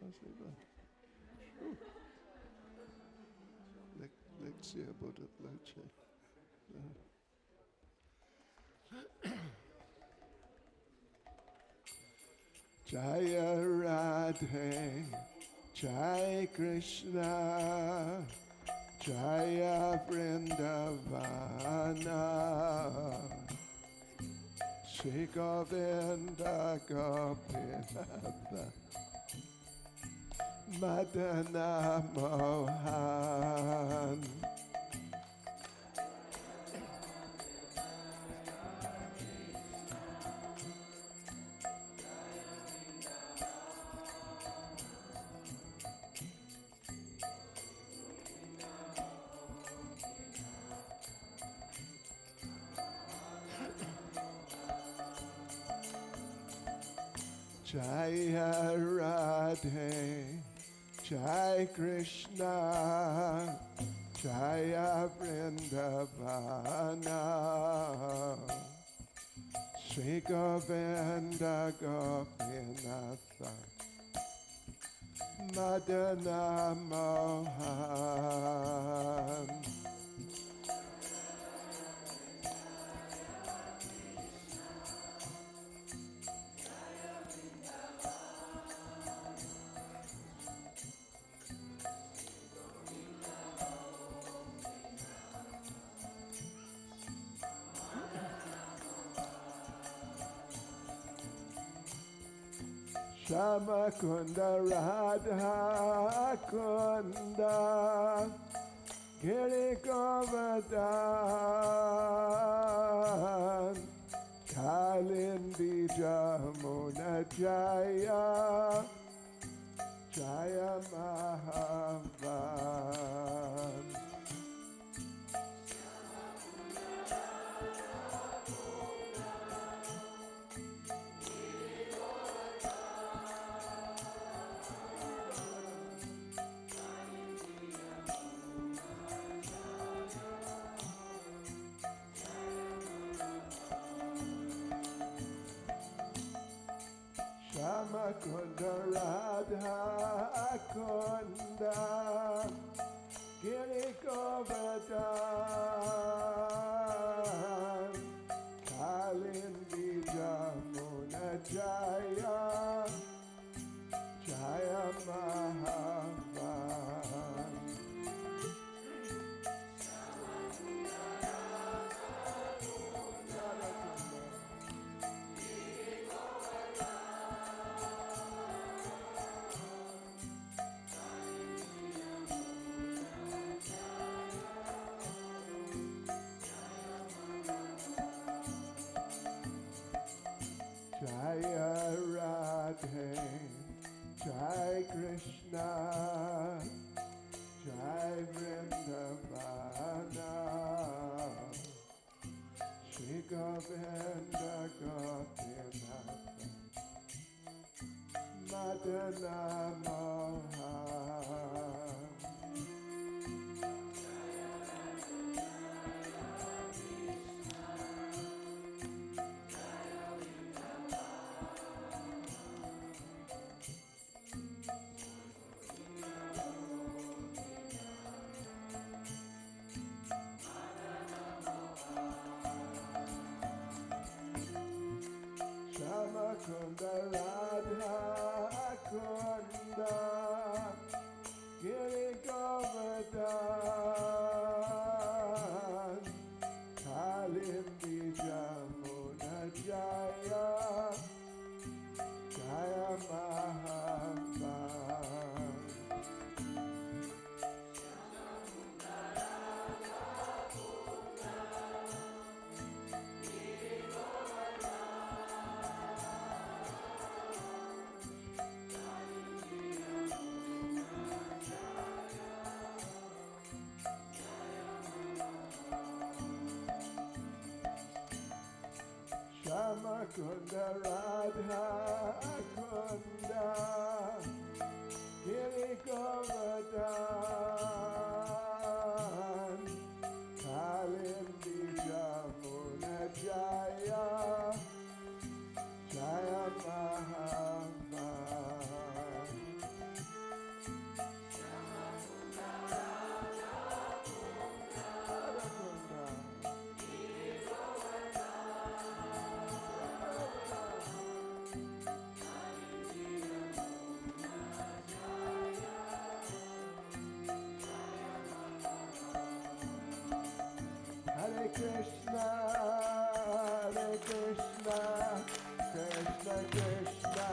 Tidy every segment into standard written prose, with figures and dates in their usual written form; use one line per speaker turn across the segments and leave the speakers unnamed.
Spasiba. Lekcja будет лучше. Jaya Radhe, Jai Krishna, Jaya Vrindavana, Shri Govinda Gopinatha, Madana Mohan. Jaya Radhe, Jai Krishna, Jaya Vrindavana, Shri Govinda Gopinatha, Madana Mohan. Shama Kunda Radha Kunda Giri Govardhan Kalindi Jamuna Jaya Jaya Mahavan. Shama Kunda Radha Kunda Giri Govardhan Kalindi Jamuna Jaya Jaya Mahavan. Jaya Radhe, Jai Krishna, Jai Vrindavana, Shri Govinda Gopinatha, Madana Mohan. Shama Kunda Radha Kunda Giri Govardhan Kalindi Jamuna Jaya Jaya Mahavan. Shama Kunda Radha Kunda Giri Govardhan Kalindi Jamuna Jaya Jaya Mahavan. Krishna, Hare Krishna, Krishna Krishna,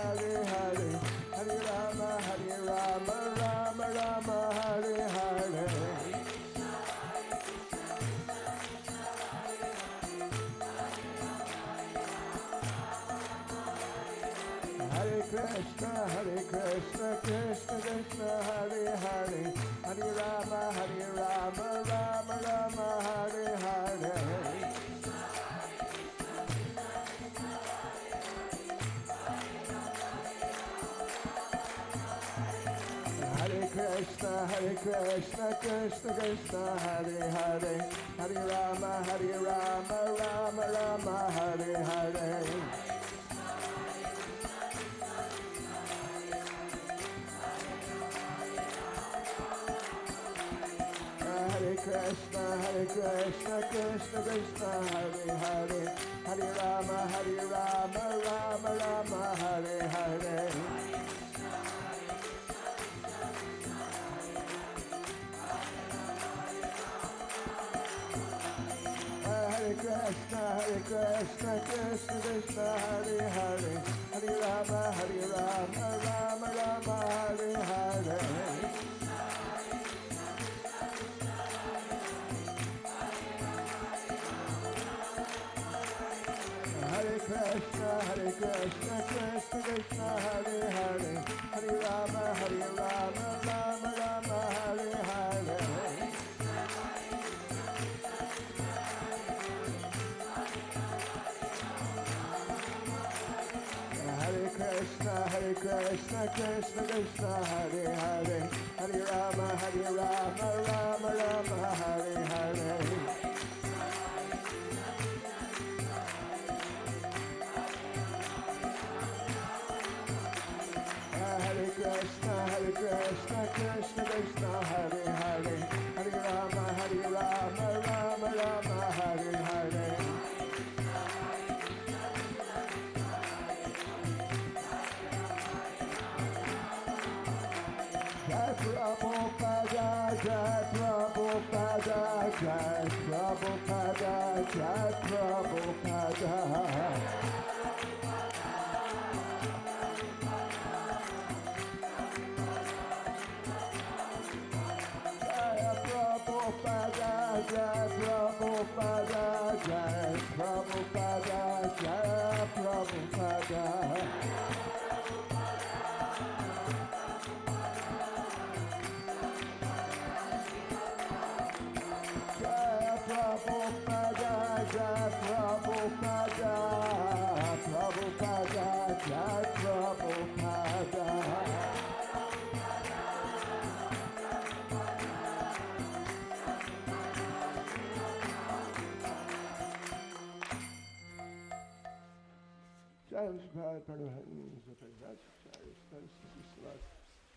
Hare Hare, Hare Rama, Hare Rama, Rama Rama, Hare Hare. Hare Krishna, Hare Krishna, Krishna Krishna, Hare Hare, Hare Rama, Hare Rama, Rama Rama, Hare Hare. Hare Krishna, Krishna Krishna, Hare Hare, Hare Rama, Rama Rama, Hare Hare. Hare Krishna, Krishna Krishna, Hare Hare, Hare Rama, Rama Rama, Hare Hare. Hare Krishna, Krishna Krishna, Hare Hare, Hare Rama, Rama Rama, Hare Hare. Hare Krishna, Krishna Krishna, Hare Hare, Hare Rama, Rama Rama, Hare Hare. Hare Krishna, Krishna Krishna, Hare Hare, Hare Rama, Rama Rama, Hare Hare. Hare Krishna, Krishna Krishna, Hare Hare, Hare Rama, Rama Rama, Hare Hare. Hare Krishna, Krishna Krishna, Hare Hare, Hare Rama, Rama Rama, Hare Hare. Hare Krishna, Krishna Krishna, Hare Hare, Hare Rama, Rama Rama, Hare Hare. Jai Prabhupada, Jai Prabhupada, Jai Prabhupada, Jai Prabhupada. Prabhupada, Jai Prabhupada, Jai Prabhupada, Jai Prabhupada. Jai Prabhupada, Jai Prabhupada, Prabhupada, Jai Prabhupada.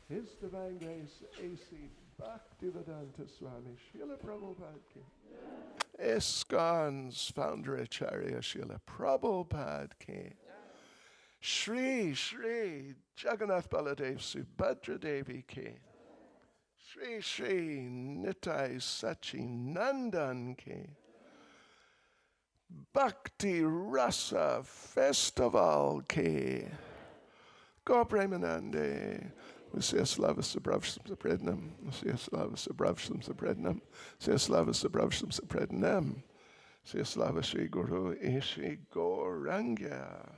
His Divine Grace, A.C. Bhakti-vedanta Swami, Srila Prabhupada ki. ISKCON's founder Acharya Srila Prabhupada ki. Shri Jagannath Baladev Subhadra Devi ki. Shri Nitai Sachi Nandan ki. Bhakti-rasa festival ke go premanande. Все слава собравшимся преданным, все слава собравшимся преданным, все слава собравшимся преданным, все слава Шри Гуру и Шри Gauranga.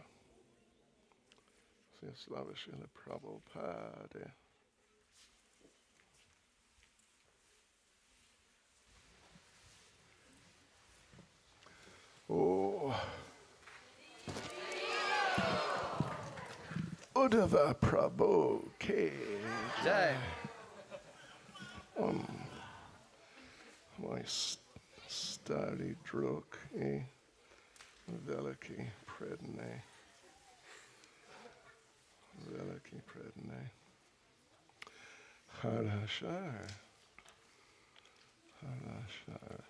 Все слава Шрила Прабхупаде. Oh. Uddhava Prabhu K. Jai. My stari druk I veliki predne. Veliki predne. Harashar. Harashar.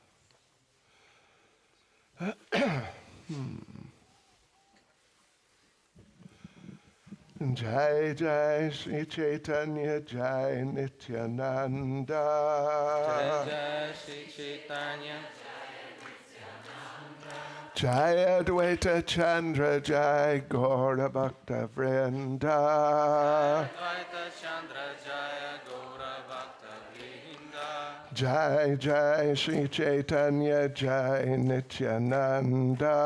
Jai Jai Shri Chaitanya Jai Nityananda.
Jai Jai Shri Chaitanya
Jai Advaita Chandra Jai Gaura Bhakta Vrinda.
Advaita Chandra Jaya Gaura Bhakta Vrinda.
Jai Jai Shri Chaitanya Jai Nityananda.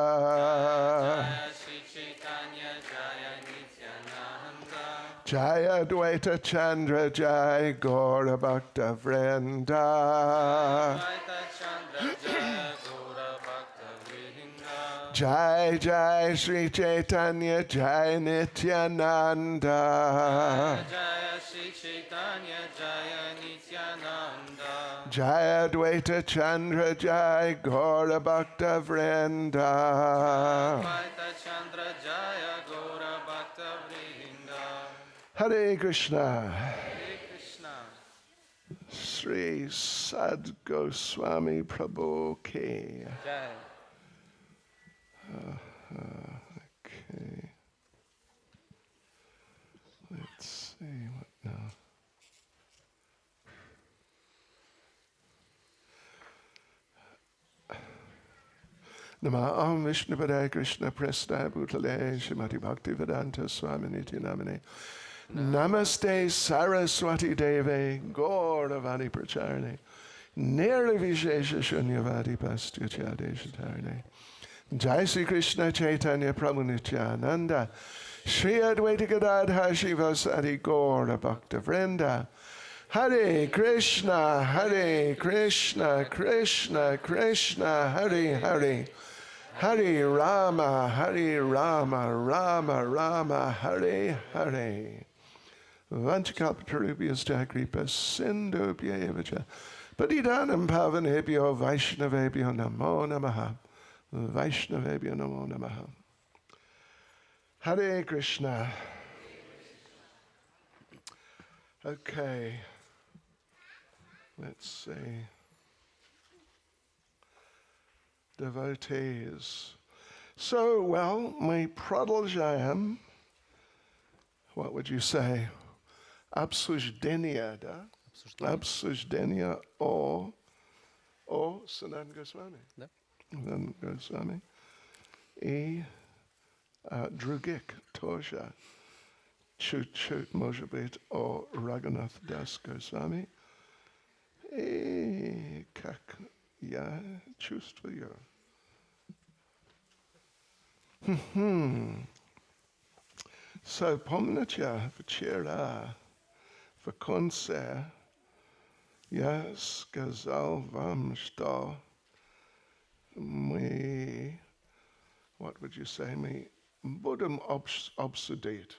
Jai Shri Chaitanya Jaya Nityananda.
Jai Advaita Chandra Jai Gaura Bhakta Vrinda.
Advaita Chandra Jaya Gaura Bhakta Vrinda.
Jai Jai Shri Chaitanya Jai Nityananda.
Jaya Shri Chaitanya Jaya Nityananda.
Jai Advaita Chandra Jai Gaura Bhakta Vrinda.
Advaita Chandra Jaya Gaura Bhakta Vrinda.
Hare Krishna.
Hare Krishna.
Sri Sad Goswami Prabhu Ki.
Jai.
Okay. Let's see what now. Namah Vishnu Padaya Krishna Prestaya Bhutale Shrimati Bhakti-vedanta Swami Niti Namane Namaste Saraswati Deve Gauravani Pracharane Nirvishesha Shunyavadi Pastyachadeshatarane Jai Sri Krishna Chaitanya Prabhu Nityananda Shri Advaita Gadadhar Shivasati Gaura Bhakta Vrinda Hare Krishna, Krishna Krishna, Hare Hare Hare Rama, Rama Rama, Hare Hare. Vanchakalpatarubhyas kripa sindhubhya evacha. Patitanam pavanebhyo Vaishnavebhyo namo namaha. Vaishnavebhyo namo namaha. Hare Krishna. Okay. Let's see. Devotees. So, well, my prodalajayam, what would you say? Absujhdenia, da? Absujhdenia or Sanatana Goswami.
Да.
Sanatana Goswami. I drugik tosha. Chut может быть о Raghunath Das Goswami. И как я чувствую. So, помните, вчера в конце я сказал вам, что мы, what would you say, мы будем обсудить.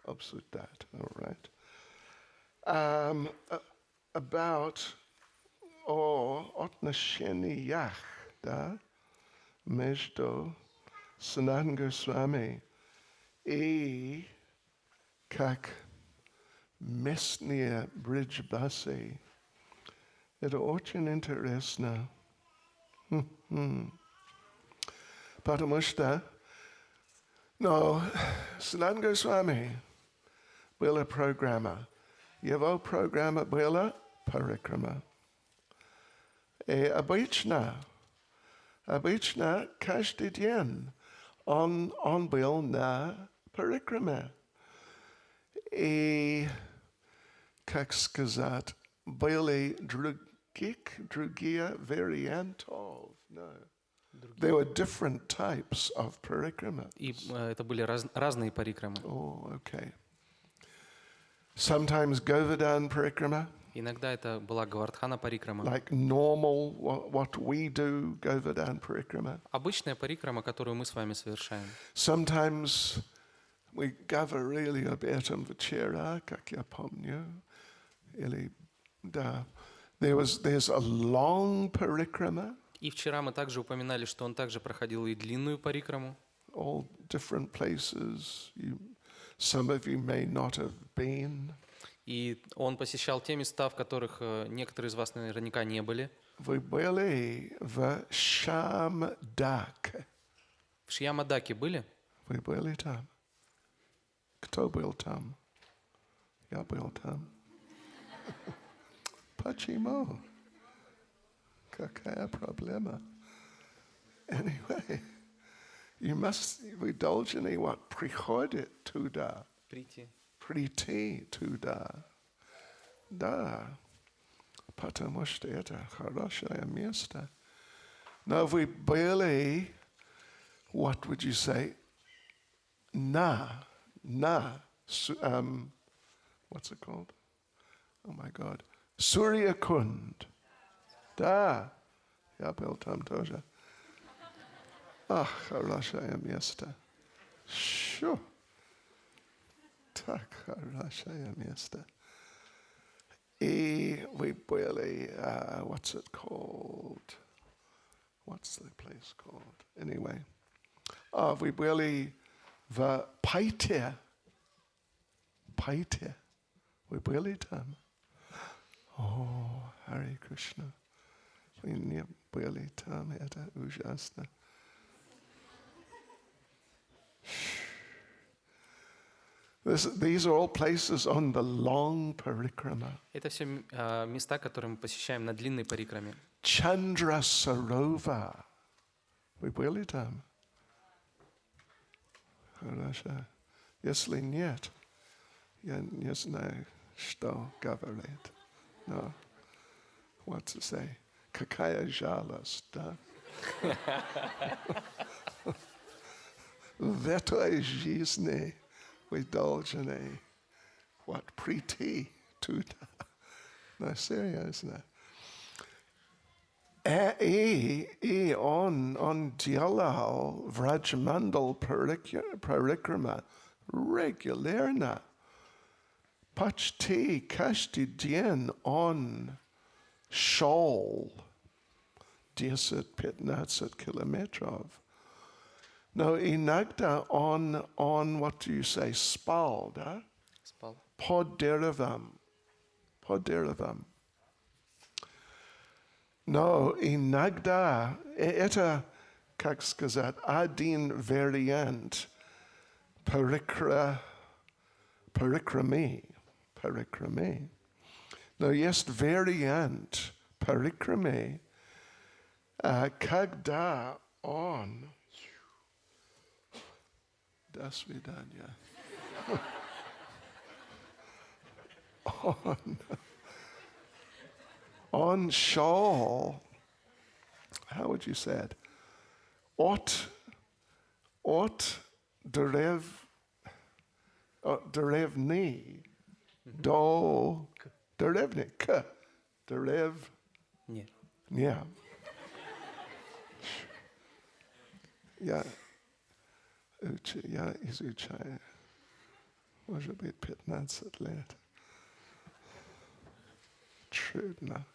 Обсуждать, all right. About отношениях, да, между Санатана Госвами и как местные бриджбасы. Это очень интересно. Потому что Sanatana Goswami была программа. Его программа была парикрама. И обычно Обычно каждый день он был на парикраме. И, как сказать, были другие вариантов. No. There were different types of parikramas.
И это были разные парикрамы.
Oh, okay. Sometimes Govardhan parikrama.
Иногда это была Гавардхана парикрама.
Like normal, what we do, Govardhan parikrama.
Обычная парикрама, которую мы с вами совершаем.
Sometimes we говорили об этом вчера, как я помню. Или, да. There's a long parikrama.
И вчера мы также упоминали, что он также проходил и длинную парикраму.
All different places. Some of you may not have been.
И он посещал те места, в которых некоторые из вас наверняка не были.
Вы были в Шамдаке.
В Шьямадаке были?
Вы были там? Кто был там? Я был там. Почему? Какая проблема? Anyway, вы должны приходить туда. Прийти туда. Да. Потому что это хорошее место. Но вы были, what would you say, what's it called? Oh my God. Сурьякунд. Да, я был там тоже. Ах, хорошее место. Шу. Так хорошее место. И вы были, what's it called? What's the place called? Anyway. Вы были в Пайте. Пайте. Вы были там? О, Харе Кришна. Вы не были там, это ужасно. These are all places on the long parikrama.
Это все места, которые мы посещаем на длинной парикраме.
Chandra Sarova. Вы были там? Хорошо. Если нет, я не знаю, что говорит. No. What to say? Какая жалость, да? В этой жизни вы должны прийти туда. No, серьезно. И он делал Враджамандал парикрама регулярно. Почти каждый день он шел 10-15 километров. Но иногда он, what do you say, спал, да?
Спал.
Под деревом. Но иногда, это, как сказать, один вариант парикрами. Но есть вариант парикрами, когда он... До свидания. Он шел, how would you say it? От деревни до деревни к деревня. Я изучаю, может быть, 15 лет. Trudna.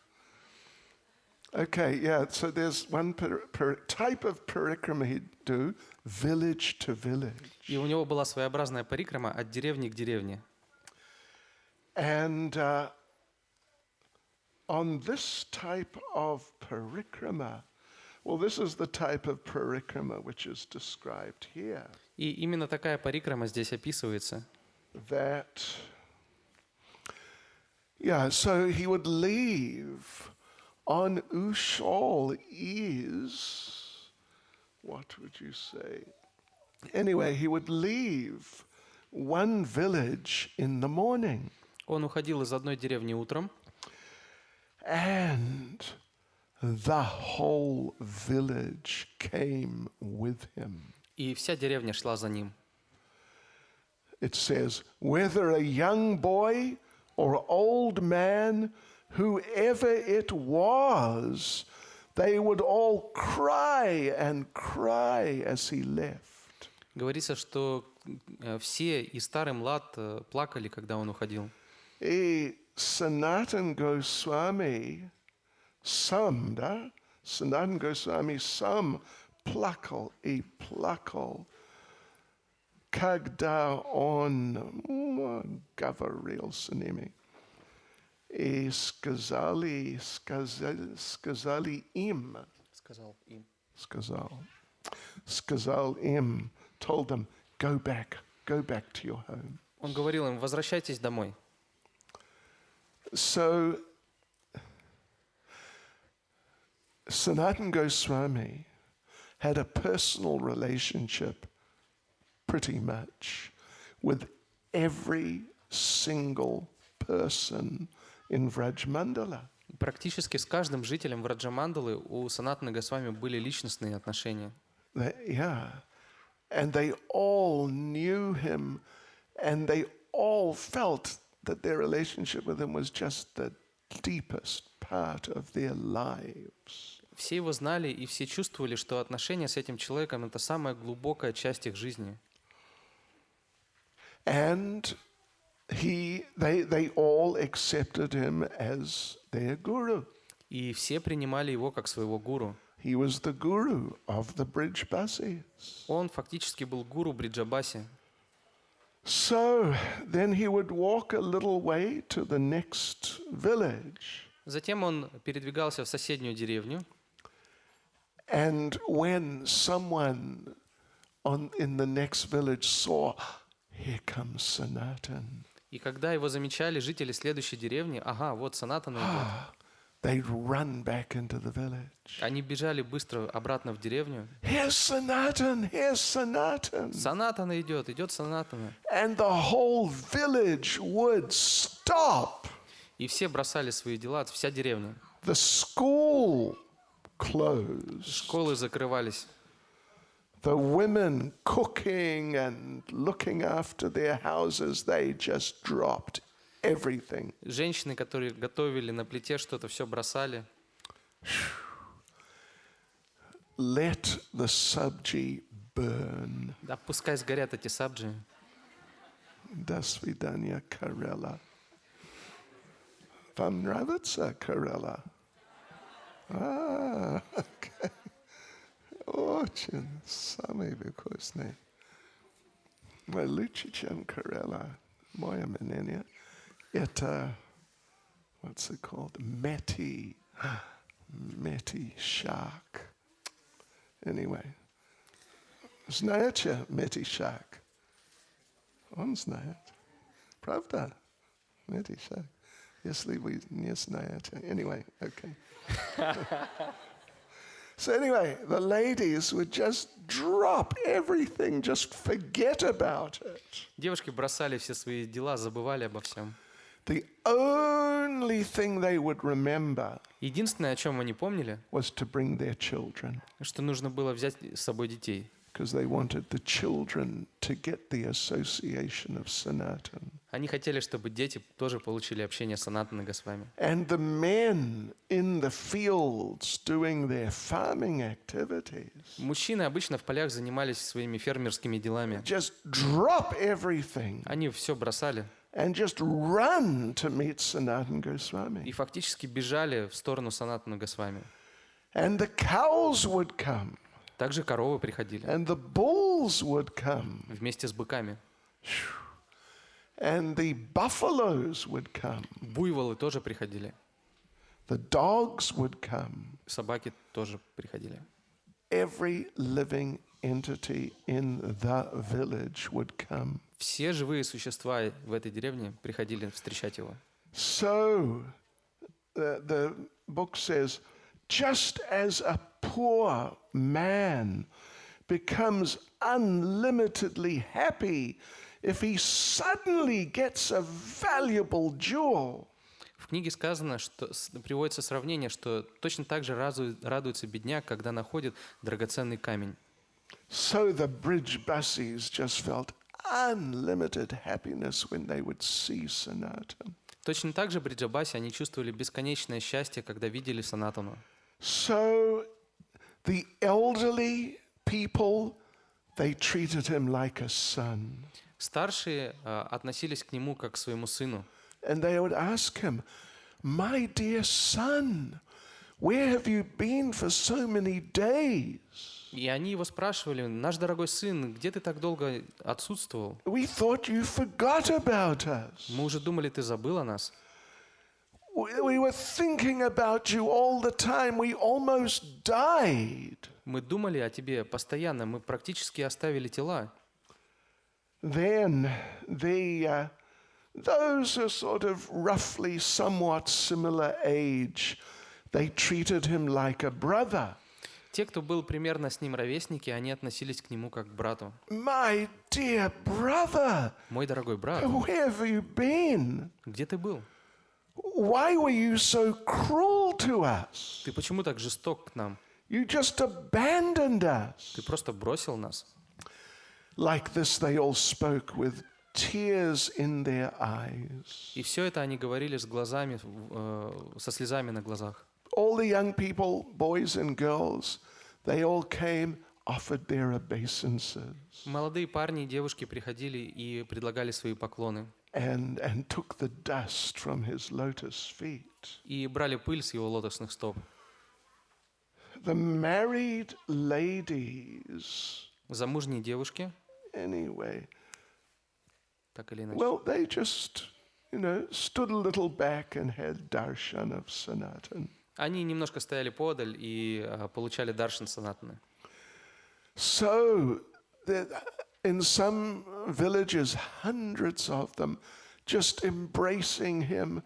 Okay, yeah, so there's one type of parikrama he'd do, village to village.
И у него была своеобразная парикрама от деревни к деревне.
And on this type of parikrama, well, this is the type of parikrama which is described here.
И именно такая парикрама здесь описывается.
That, yeah, so he would leave on Ushal is what would you say? Anyway, he would leave one village in the morning.
Он уходил из одной деревни утром,
And the whole village came with him.
и вся деревня шла за ним.
It says, whether a young boy or old man, whoever it was, they would all cry and cry as he left.
Говорится, что все, и старый, млад, плакали, когда он уходил.
И Sanatan Goswami сам плакал и плакал, когда он говорил с ними. И сказали им, сказал им, told them, go back to your home.
Он говорил им: возвращайтесь домой.
So, Sanatan Goswami had a personal relationship pretty much with every single person in Vrajmandala.
Практически с каждым жителем Враджамандалы у Санатаны Госвами были личностные отношения.
And they all knew him, and they all felt that their relationship with him was just the deepest part of their lives.
Все его знали, и все чувствовали, что отношения с этим человеком — это самая глубокая часть их жизни.
And they all accepted him as their guru.
И все принимали его как своего гуру.
He was the guru of the Brijbasis.
Он фактически был гуру Бриджабаси.
So then he would walk a little way to the next village.
Затем он передвигался в соседнюю деревню.
And when someone in the next village saw, here comes Sanatan.
И когда его замечали жители следующей деревни, ага, вот Санатана идет.
They'd run back into the village.
Они бежали быстро обратно в деревню.
Here's Sanatan, here's Sanatan.
Санатана идет Санатана.
And the whole village would stop.
И все бросали свои дела, вся деревня.
The school closed.
Школы закрывались.
The women cooking and looking after their houses, they just dropped everything.
Женщины, которые готовили на плите что-то, все бросали.
Let the sabji burn.
Да, пускай сгорят эти сабджи.
До свидания, Karela. Вам нравится Karela? Okay. Очень самый вкусный. Лучше, чем Karela. Мое мнение. Это, what's it called? Meti shak. Anyway. Знаете Meti shak? Он знает. Правда? Meti shak. Если вы не знаете. Anyway, okay. So anyway, the ladies would just drop everything, just forget about it.
Девушки бросали все свои дела, забывали обо всем.
The only thing they would remember
Единственное, о чем они помнили,
was to bring their children,
что нужно было взять с собой детей.
because they wanted the children to get the association of Sanatan.
Они хотели, чтобы дети тоже получили общение с Санатаной Госвами.
And the men in the fields doing their farming activities
Мужчины обычно в полях занимались своими фермерскими делами.
just drop everything
Они все бросали
and just run to meet Sanatan Goswami.
и фактически бежали в сторону Санатаны Госвами.
And the cows would come.
Также коровы приходили
And the bulls would come.
вместе с быками.
And the buffaloes would come.
Буйволы тоже приходили.
The dogs would come.
Собаки тоже приходили.
Every living entity in the village would come.
Все живые существа в этой деревне приходили встречать его.
So, the book says, just as a poor man becomes unlimitedly happy if he suddenly gets a valuable jewel.
В книге сказано, что приводится сравнение, что точно так же радуется бедняк, когда находит драгоценный камень.
So the bridge buses just felt unlimited happiness when they would see Sanatan.
Точно так же бриджабаси они чувствовали бесконечное счастье, когда видели Санатану.
So the elderly people, they treated him like a son.
Старшие относились к нему как к своему сыну.
And they would ask him, "My dear son, where have you been for so many days?
И они его спрашивали: «Наш дорогой сын, где ты так долго отсутствовал?
We thought you forgot about us.
Мы уже думали, ты забыл о нас.
We were thinking about you all the time. We almost died."
Мы думали о тебе постоянно, мы практически оставили тела».
Then those are sort of roughly somewhat similar age, they treated him like a brother.
Те, кто был примерно с ним ровесники, они относились к нему как к брату.
"My dear brother,
«Мой дорогой брат,
where have you been?
где ты был?
Why were you so cruel to us?
Ты почему так жесток к нам?
You just abandoned us."
Ты просто бросил нас».
Like this, they all spoke with tears in their eyes.
И все это они говорили с глазами, со слезами на глазах.
All the young people, boys and girls, they all came, offered their obeisances,
Молодые парни и девушки приходили и предлагали свои поклоны.
and took the dust from his lotus feet.
И брали пыль с его лотосных стоп.
The married ladies,
Замужние девушки,
anyway,
так или иначе,
well, they just, stood a little back and had darshan of Sanatan.
они немножко стояли подаль и получали даршан Санатаны.
So, in some villages, hundreds of them just embracing him,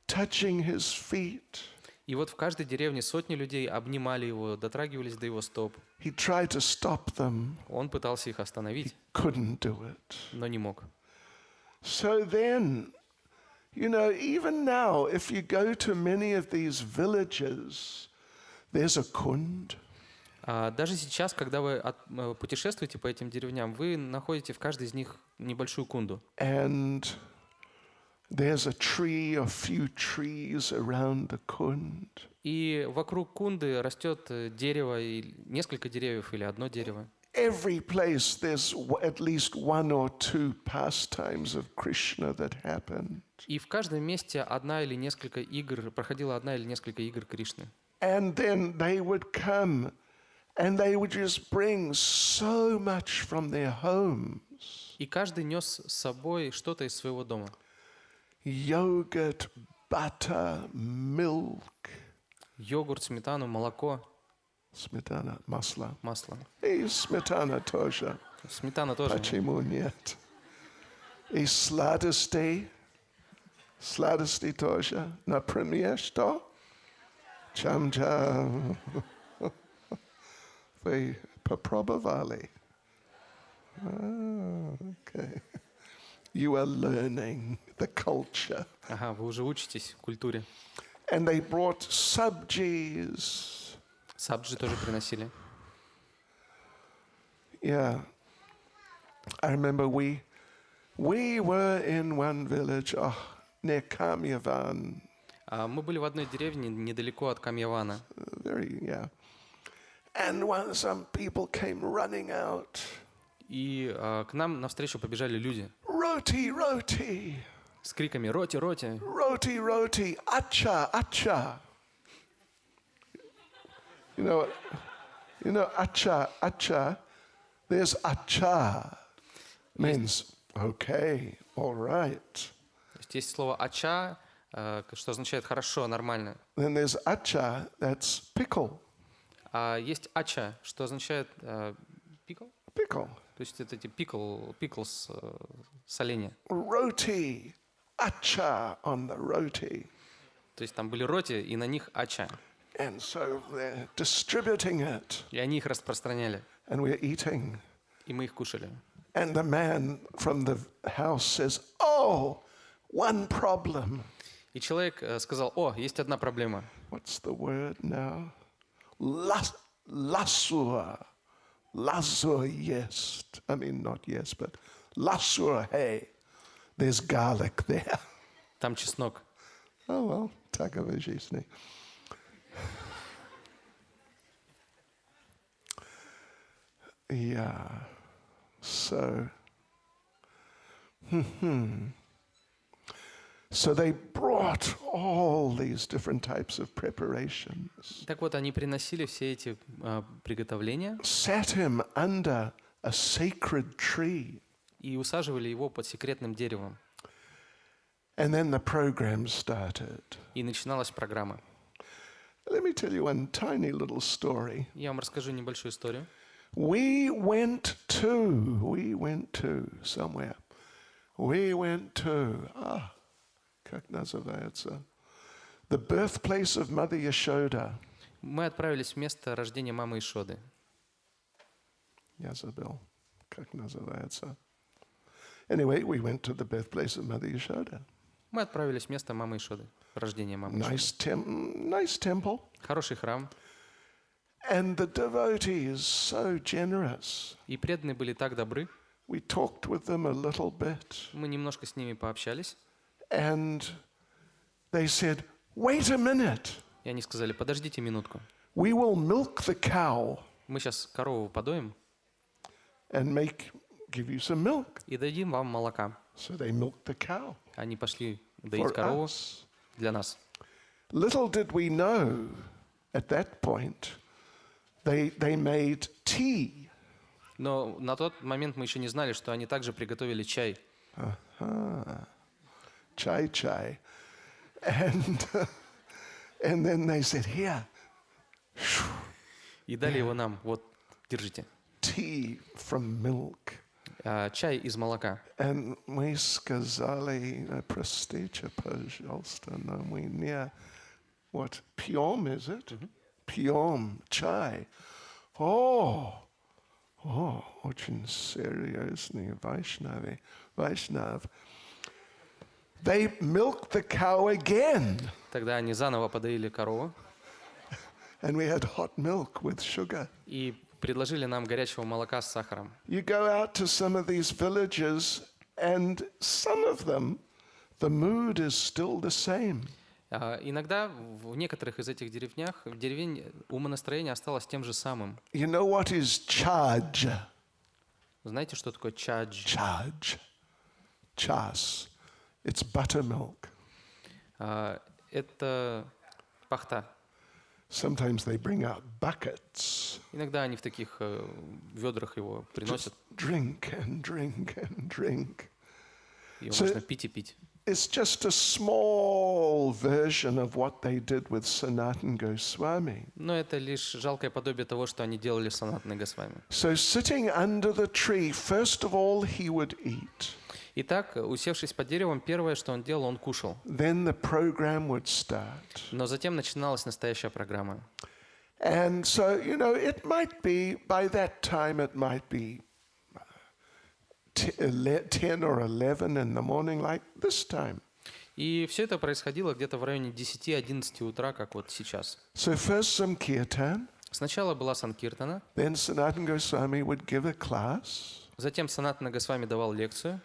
touching his feet.
И вот в каждой деревне сотни людей обнимали его, дотрагивались до его стоп.
He tried to stop them,
Он пытался их остановить,
couldn't do it.
но не мог.
So then, even now, if you go to many of these villages, there's a kund.
Даже сейчас, когда вы путешествуете по этим деревням, вы находите в каждой из них небольшую кунду.
And there's a tree, a few trees around the kund.
И вокруг кунды растет дерево, и несколько деревьев или одно дерево.
Every place there's at least one or two pastimes of Krishna that happened.
И в каждом месте проходила одна или несколько игр Кришны.
And then they would come and they would just bring so much from their homes.
И каждый нес с собой что-то из своего дома.
Yogurt, butter, milk.
Йогурт, сметану, молоко,
Smetana, масло.
масло.
И сметана тоже.
Сметана тоже.
Почему нет? И сладости тоже. Например, что? Чам-чам. Вы попробовали? Okay. You are learning the culture.
Ага, вы уже учитесь культуре.
And they brought sabjis.
Сабджи тоже приносили.
Yeah. I remember we were in one village, near Kamyavan.
Мы были в одной деревне недалеко от Камьявана.
Yeah. And some people came running out.
И к нам навстречу побежали люди
Roti, roti.
с криками «Роти, роти!»
Roti, roti. Acha, acha. You know, acha. There's acha. Means, okay, all right.
То есть есть слово «ача», что означает «хорошо», «нормально».
Then there's acha, that's pickle.
А есть «ача», что означает «пикл».
Pickle.
То есть это эти pickles, соленья.
Roti, acha on the roti.
То есть там были роти, и на них «ача».
And so they're distributing it,
И они их распространяли,
and we're eating.
и мы их кушали.
And the man from the house says, "Oh, one problem."
И человек сказал: «О, есть одна проблема».
What's the word now? Lasur. Lasur, yes. I mean, not yes, but lasur, hey. There's garlic there.
Там чеснок.
Oh, well, takový жизни. Yeah. So, so they brought all these different types of preparations,
Так вот, они приносили все эти приготовления
sat him under a sacred tree,
и усаживали его под секретным деревом.
and then the program started.
И начиналась программа.
Let me tell you one tiny little story.
Я вам расскажу небольшую историю.
We went to somewhere. We went to, как называется? The birthplace of Mother Yashoda.
Мы отправились в место рождения мамы Ишоды.
Я забыл, как называется. Anyway, we went to the birthplace of Mother Yashoda.
Мы отправились в место мамы Ишоды, рождения мамы Ишоды.
Nice temple.
Хороший храм.
And the devotees so generous.
И преданные были так добры.
We talked with them a little bit.
Мы немножко с ними пообщались.
And they said, "Wait a minute.
И они сказали: подождите минутку.
We will milk the cow
Мы сейчас корову подоим
and give you some milk."
и дадим вам молока.
So they milked the cow
Они пошли доить
for
корову
us.
для нас.
Little did we know at that point, they made tea.
Но на тот момент мы еще не знали, что они также приготовили чай.
Chai. And then they said, "Here,
И дали его нам. Вот, держите.
tea from milk."
Чай из молока.
And мы сказали, простите, пожалуйста, но мы не... What? Пьем, is it? Пьем чай. Очень серьезный Вайшнав. They milked the cow again.
Тогда они заново подоили корову
And we had hot milk with sugar.
и предложили нам горячего молока с сахаром.
You go out to some of these villages, and some of them, the mood is still the same.
Иногда в некоторых из этих деревень умонастроение осталось тем же самым.
You know what is charge?
Знаете, что такое чадж?
Chas. It's buttermilk.
Это пахта.
Sometimes they bring out buckets.
Иногда они в таких ведрах его приносят.
Drink and drink and drink.
Его можно пить и пить.
It's just a small version of what they did with Sanatana Goswami.
Но это лишь жалкое подобие того, что они делали с Санатаной Госвами.
So sitting under the tree, first of all, he would eat.
Итак, усевшись под деревом, первое, что он делал, он кушал.
Then the program would start.
Но затем начиналась настоящая программа.
And so, it might be, by that time, it might be 10 or 11 in the morning, like this time.
И все это происходило где-то в районе 10-11 утра, как вот сейчас.
So first some kirtan,
Сначала была Санкиртана,
then Sanatana Goswami would give a class.
затем Санатана Госвами давал лекцию,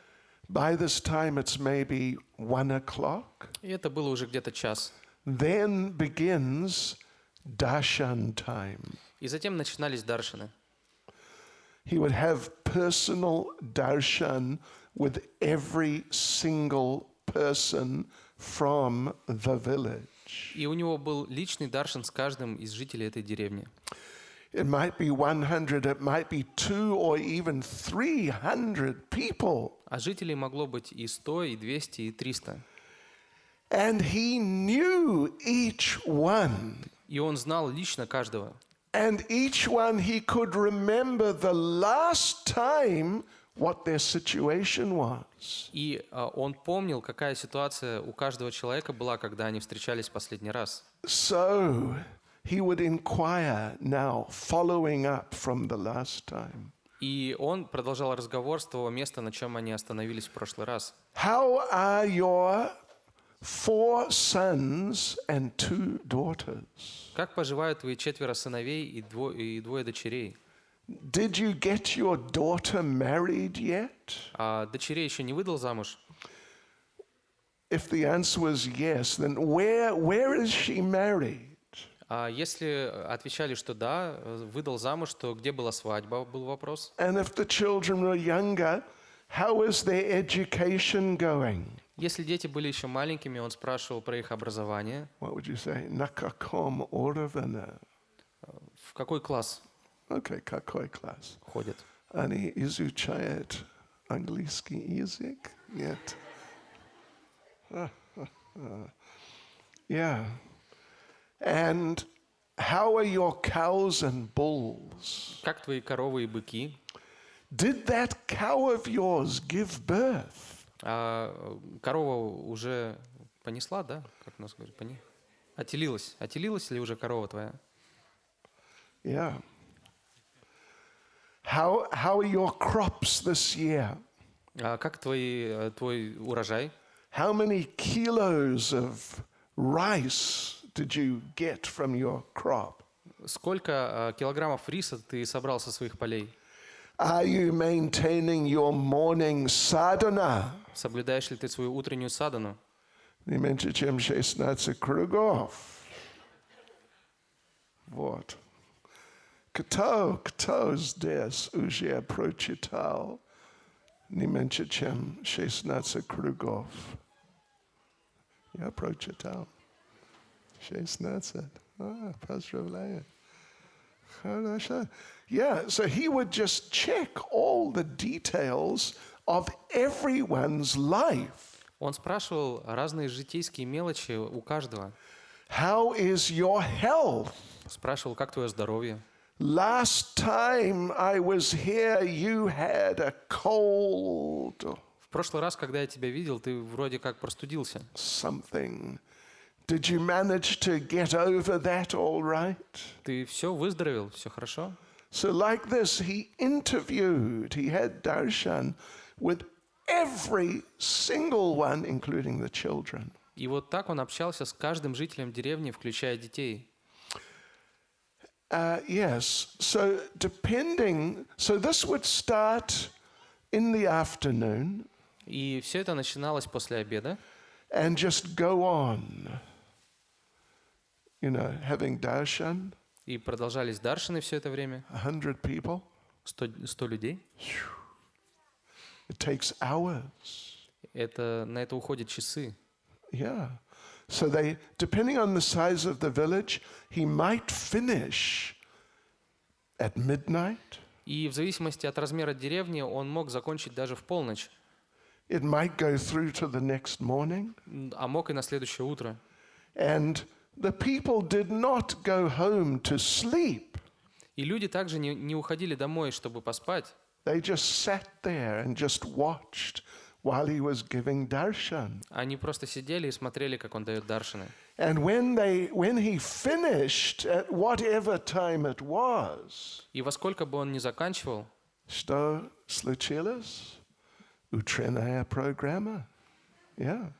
By this time it's maybe 1 o'clock.
и это было уже где-то час.
Then begins darshan time.
И затем начинались даршаны.
He would have personal darshan with every single person from the village.
И у него был личный даршан с каждым из жителей этой деревни.
It might be 100, it might be 2 or even 300 people.
А жителей могло быть и 100, и 200, и 300.
And he knew each one.
И он знал лично каждого.
And each one he could remember the last time what their situation was.
И он помнил, какая ситуация у каждого человека была, когда они встречались в последний раз.
So he would inquire now, following up from the last time.
И он продолжал разговор с того места, на чем они остановились в прошлый раз.
How are your 4 sons and 2 daughters?
Как поживают твои 4 сыновей и 2 дочерей?
Did you get your daughter married yet?
А дочерей еще не выдал замуж?
If the answer was yes, then where is she married?
А если отвечали, что да, выдал замуж, то где была свадьба, был вопрос.
And if the children were younger, how is their education going?
Если дети были еще маленькими, он спрашивал про их образование.
What would you say? На каком уровне?
В какой класс
Okay, какой класс?
ходят?
Они изучают английский язык? Нет. Yeah. And how are your cows and bulls?
Как твои коровы и быки?
Did that cow of yours give birth?
А корова уже понесла, да? Как у нас говорят, отелилась. Отелилась ли уже корова твоя?
Yeah. How are your crops this year?
А как твой урожай?
How many kilos of rice did you get from your crop?
Сколько килограммов риса ты собрал со своих полей?
Are you maintaining your morning sadhana?
Соблюдаешь ли ты свою утреннюю садану?
Не меньше, чем 16 кругов. Вот. Кто здесь уже прочитал не меньше, чем 16 кругов? Я прочитал. 16. Поздравляю. Хорошо. Yeah, so he would just check all the details of everyone's life.
Он спрашивал разные житейские мелочи у каждого.
How is your health?
Спрашивал, как твое здоровье?
Last time I was here, you had a cold.
В прошлый раз, когда я тебя видел, ты вроде как простудился.
Something. Did you manage to get over that all right?
Ты все выздоровел, все хорошо?
So like this, he had darshan with every single one, including the children.
И вот так он общался с каждым жителем деревни, включая детей.
Yes, so this would start in the afternoon.
И все это начиналось после обеда.
And just go on, having darshan.
И продолжались даршины все это время.
100 people.
100 людей.
It takes hours.
На это уходят часы.
Yeah. So depending on the size of the village, he might finish at midnight.
И в зависимости от размера деревни он мог закончить даже в полночь.
It might go through to the next morning.
А мог и на следующее утро.
And the people did not go home to sleep.
И люди также не уходили домой, чтобы поспать.
They just sat there and just watched while he was giving darshan.
Они просто сидели и смотрели, как он дает даршины.
And when he finished at whatever time it was,
И во сколько бы он ни заканчивал,
что случилось? Утренняя программа. Yeah.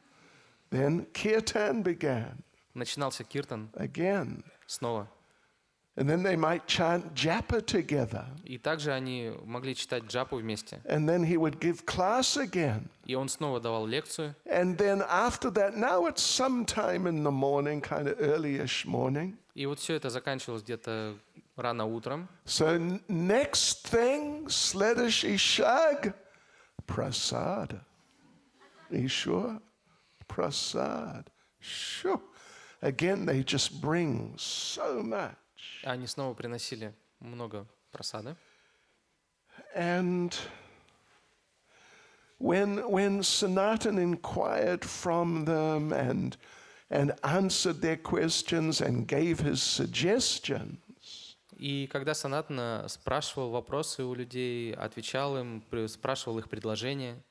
Then kirtan began.
начинался киртан
Again.
снова.
And then they might chant japa together.
И также они могли читать джапу вместе.
And then he would give class again.
И он снова давал лекцию.
And then after that, now it's sometime in the morning, kind of early-ish morning.
И вот все это заканчивалось где-то рано утром.
So next thing, следующий шаг, prasad. Ishur, prasad. Shoo. Again, they just bring so much.
Они снова приносили много просады.
And when Sanatan inquired from them and answered their questions and gave his suggestions,
И когда Санатана спрашивал вопросы у людей, отвечал им, спрашивал их предложения,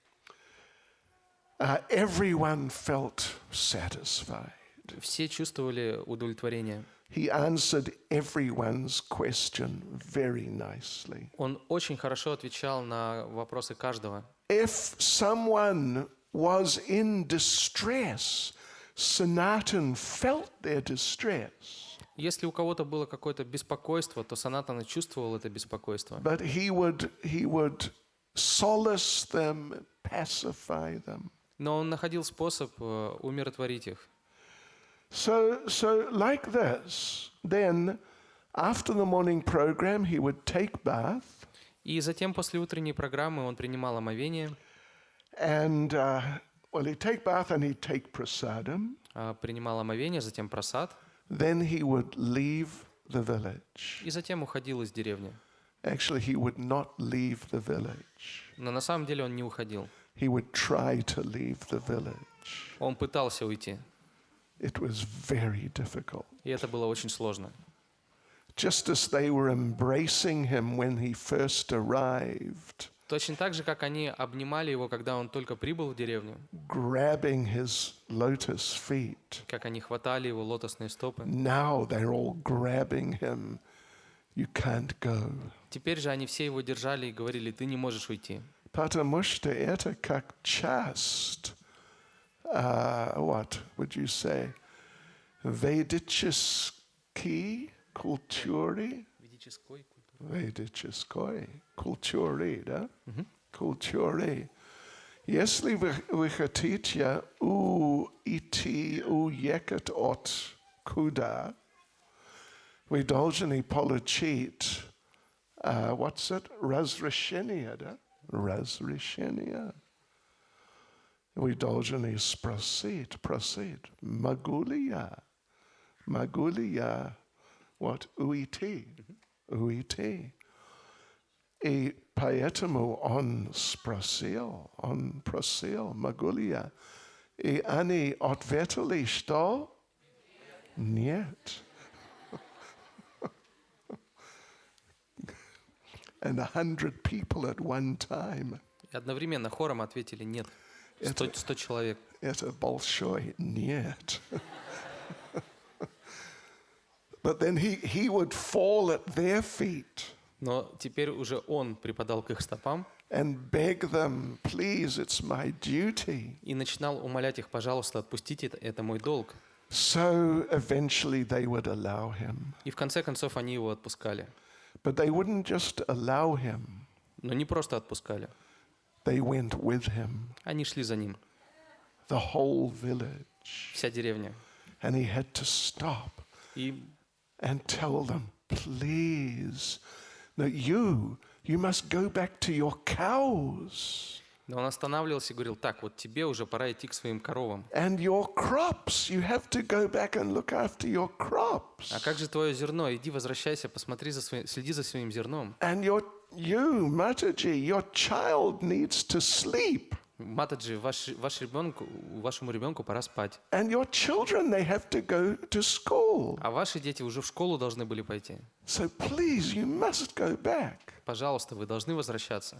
everyone felt satisfied.
все чувствовали удовлетворение.
he answered everyone's question very nicely.
Он очень хорошо отвечал на вопросы каждого.
If someone was in distress, Sanatan felt their distress.
Если у кого-то было какое-то беспокойство, то Санатана чувствовал это беспокойство.
But he would solace them, pacify them.
Но он находил способ умиротворить их.
So like this, then after the morning program, he would take bath.
И затем после утренней программы он принимал омовение,
And he'd take bath and he'd take prasadam.
принимал омовение, затем прасад,
Then he would leave the village.
и затем уходил из деревни.
Actually, he would not leave the village.
Но на самом деле он не уходил.
He would try to leave the village.
Он пытался уйти,
It was very difficult.
и это было очень сложно.
Just as they were embracing him when he first arrived,
Точно так же, как они обнимали его, когда он только прибыл в деревню,
grabbing his lotus feet,
как они хватали его лотосные стопы.
now they're all grabbing him. You can't go.
Теперь же они все его держали и говорили: ты не можешь уйти.
Потому что это как часть, what would you say, ведической культуры? Ведической культуры, да? Культуры. Если вы хотите уехать от куда, вы должны получить, what's it, разрешение, да? Разрешение. Вы должны спросить, могу ли я, уйти. И поэтому он спросил, могу ли я. И они ответили, что? Нет. And 100 people at one time.
И одновременно хором ответили: нет. 100 человек.
Это большой нет. But then he would fall at their feet.
Но теперь уже он припадал к их стопам
And beg them, please, it's my duty.
и начинал умолять их: пожалуйста, отпустите, это мой долг.
So eventually they would allow him.
И в конце концов они его отпускали.
But they wouldn't just allow him.
Но не просто отпускали.
They went with him.
Они шли за ним.
The whole village.
Вся деревня.
And he had to stop
И
and tell them, please, no, you must go back to your cows.
но он останавливался и говорил: так, вот тебе уже пора идти к своим коровам.
And your crops, you have to go back and look after your crops.
А как же твое зерно? Иди, возвращайся, посмотри следи за своим зерном.
And you, Mataji, your child needs to sleep.
Матаджи, вашему ребенку пора спать.
And your children, they have to go to school.
А ваши дети уже в школу должны были пойти.
So please, you must go back.
Пожалуйста, вы должны возвращаться.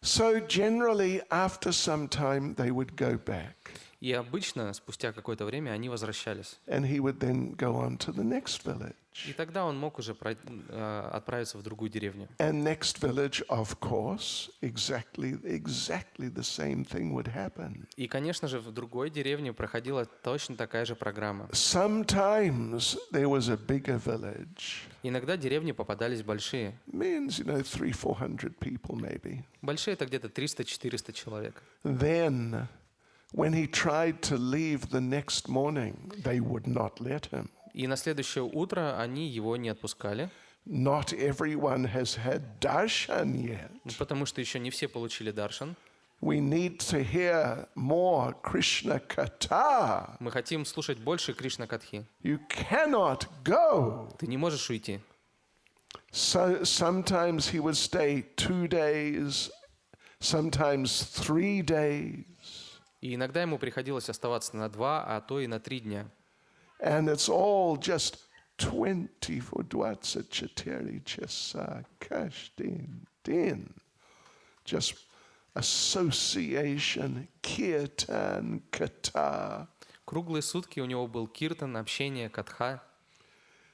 So generally, after some time, they would go back.
И обычно, спустя какое-то время, они возвращались.
And he would then go on to the next village.
И тогда он мог уже отправиться в другую деревню.
And next village, of course, exactly the same thing would happen.
И, конечно же, в другой деревне проходила точно такая же программа.
Sometimes there was a bigger village.
Иногда деревни попадались большие.
Means, 300-400 people maybe.
Большие — это где-то 300-400 человек.
Then, when he tried to leave the next morning, they would not let him.
И на следующее утро они его не отпускали,
Not everyone has had darshan yet.
потому что еще не все получили даршан.
We need to hear more Krishna Katha.
Мы хотим слушать больше Кришна-катхи.
You cannot go.
Ты не можешь уйти.
So sometimes he would stay 2 days, sometimes 3 days.
И иногда ему приходилось оставаться на 2, а то и на 3 дня.
And it's all just 24 24 часа каждый день. Just association, kirtan, katha.
Круглые сутки у него был киртан, общение, катха.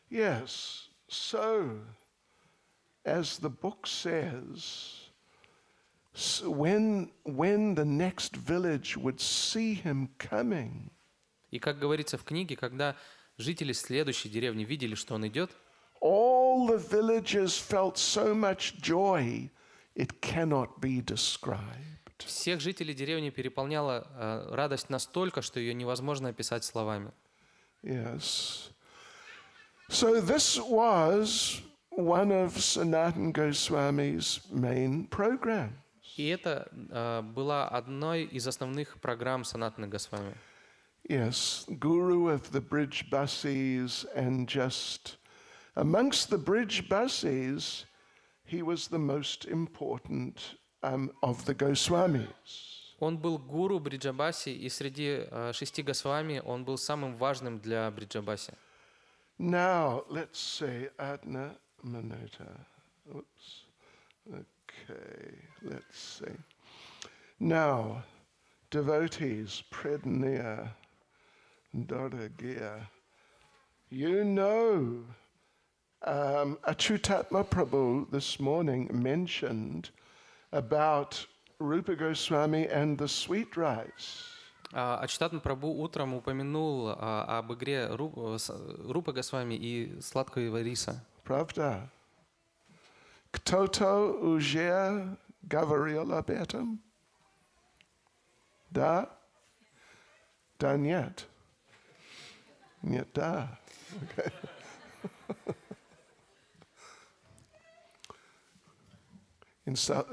Yes, so, as the book says, when the next village would see him coming,
И как говорится в книге, когда жители следующей деревни видели, что он идет,
all the villagers felt so much joy, it cannot be described.
всех жителей деревни переполняла радость настолько, что ее невозможно описать словами.
Yes. So this was one of Sanatana Goswami's main programs.
И это была одной из основных программ Санатаны Госвами.
Yes, guru of the bridge buses, and just amongst the bridge buses, he was the most important of the Goswamis.
Он был гуру Бриджабаси, и среди 6 Госвами он был самым важным для Бриджабаси.
Now, let's say Adna Manota. Oops. Okay, let's see. Now, devotees, Predniya, Dodagya, you know, Achyutatma Prabhu this morning mentioned about Rupa Goswami and the sweet rice.
Ачтатан Прабhu утром упомянул об игре Рупы Госвами и сладкого риса.
Правда? Кто-то уже говорил об этом? Да? Да, нет. Нет, да. Okay.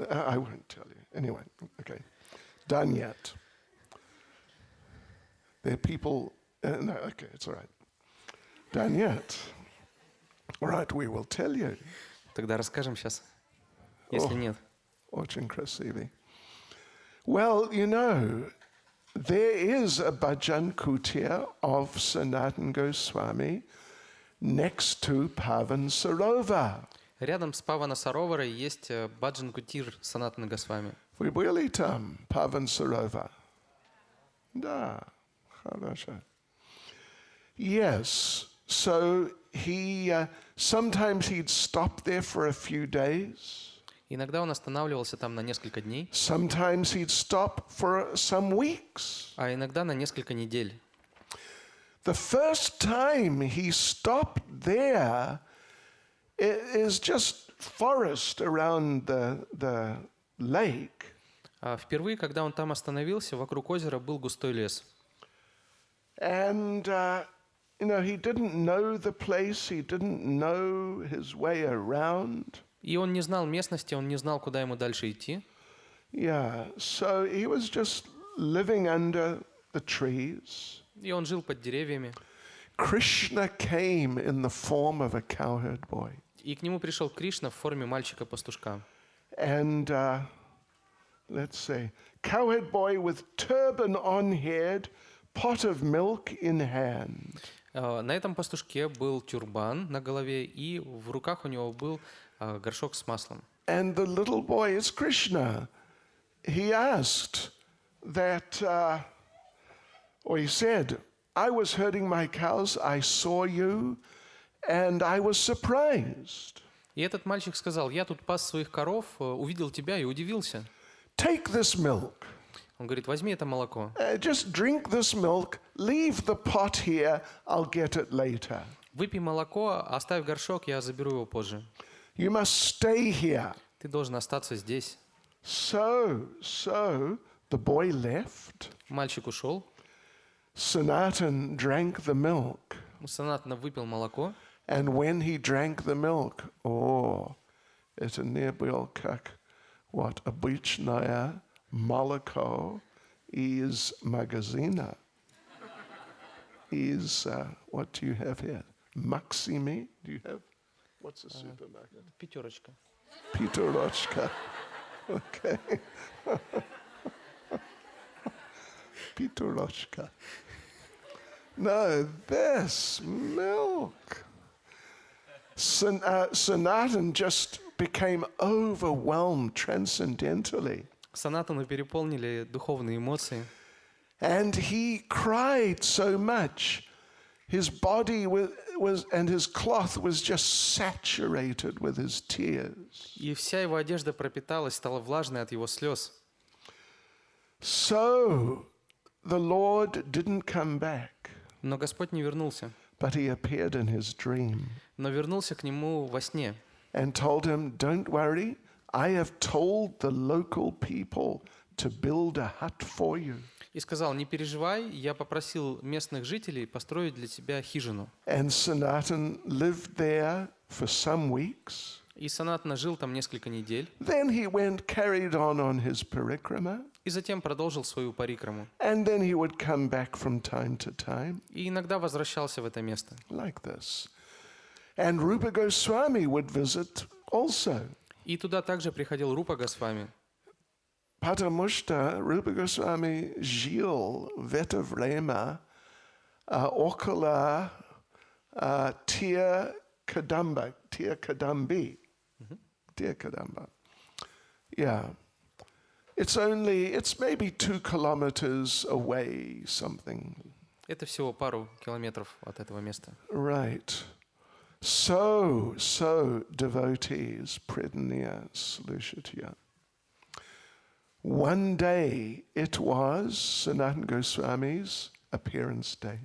I won't tell you. Anyway, okay. Да, нет. There are people... no, okay, it's all right. Да, нет. All right, we will tell you.
Тогда расскажем сейчас, если нет.
Очень красивый. Well, you know, there is a bhajan kutir of Sanatana Goswami next to Pavan Sarovar.
Рядом с Павана Сароварой есть баджан кутир Санатаны Госвами.
Вы были там, Pavan Sarovar? Да, хорошо. Yes, so sometimes he'd stop there for a few days.
Иногда он останавливался там на несколько дней,
Sometimes he'd stop for some weeks.
а иногда на несколько недель.
The first time he stopped there, it is just forest around the lake.
Впервые, когда он там остановился, вокруг озера был густой лес.
And, he didn't know the place, he didn't know his way around.
И он не знал местности, он не знал, куда ему дальше идти.
Yeah, so he was just living under the trees.
И он жил под деревьями.
Krishna came in the form of a cowherd boy.
И к нему пришел Кришна в форме мальчика-пастушка.
And, let's say, cowherd boy with turban on head, pot of milk in hand.
На этом пастушке был тюрбан на голове, и в руках у него был горшок с маслом.
And the little boy is Krishna. He asked that, or he said, I was herding my cows, I saw you, and I was surprised.
И этот мальчик сказал: я тут пас своих коров, увидел тебя и удивился.
Take this milk.
Он говорит: возьми это молоко.
Just drink this milk, leave the pot here, I'll get it later.
Выпей молоко, оставь горшок, я заберу его позже.
You must stay here.
Ты должен остаться здесь.
So the boy left.
Мальчик ушел.
Sanatan drank the milk.
Санатана выпил молоко.
And when he drank the milk, это не было как вот обычное молоко из магазина. What do you have here? Maximi? Do you have? What's the supermarket?
Пятерочка.
Пятерочка. Okay. Пятерочка. No, this milk. Sanatan just became overwhelmed transcendentally.
Санатану переполнили духовные эмоции.
And he cried so much. His body and his cloth was just saturated with his tears.
И вся его одежда пропиталась, стала влажной от его слез.
So the Lord didn't come back,
Но Господь не вернулся,
but he appeared in his dream
но вернулся к нему во сне.
and told him, "Don't worry, I have told the local people to build a hut for you."
И сказал: не переживай, я попросил местных жителей построить для тебя хижину.
And Sanatan lived there for some weeks.
И Санатана жил там несколько недель,
Then he carried on his parikrama,
и затем продолжил свою парикраму.
and then he would come back from time to time,
И иногда возвращался в это место.
like this. And Rupa Goswami would visit also.
И туда также приходил Рупа Госвами.
Потому что Rupa Goswami жил в это время около Tir Kadamba. Yeah. It's maybe 2 kilometers away, something.
Это всего пару километров от этого места.
Right. So, devotees, Pridaniya, Salushatya. One day it was Sanatana Goswami's appearance day.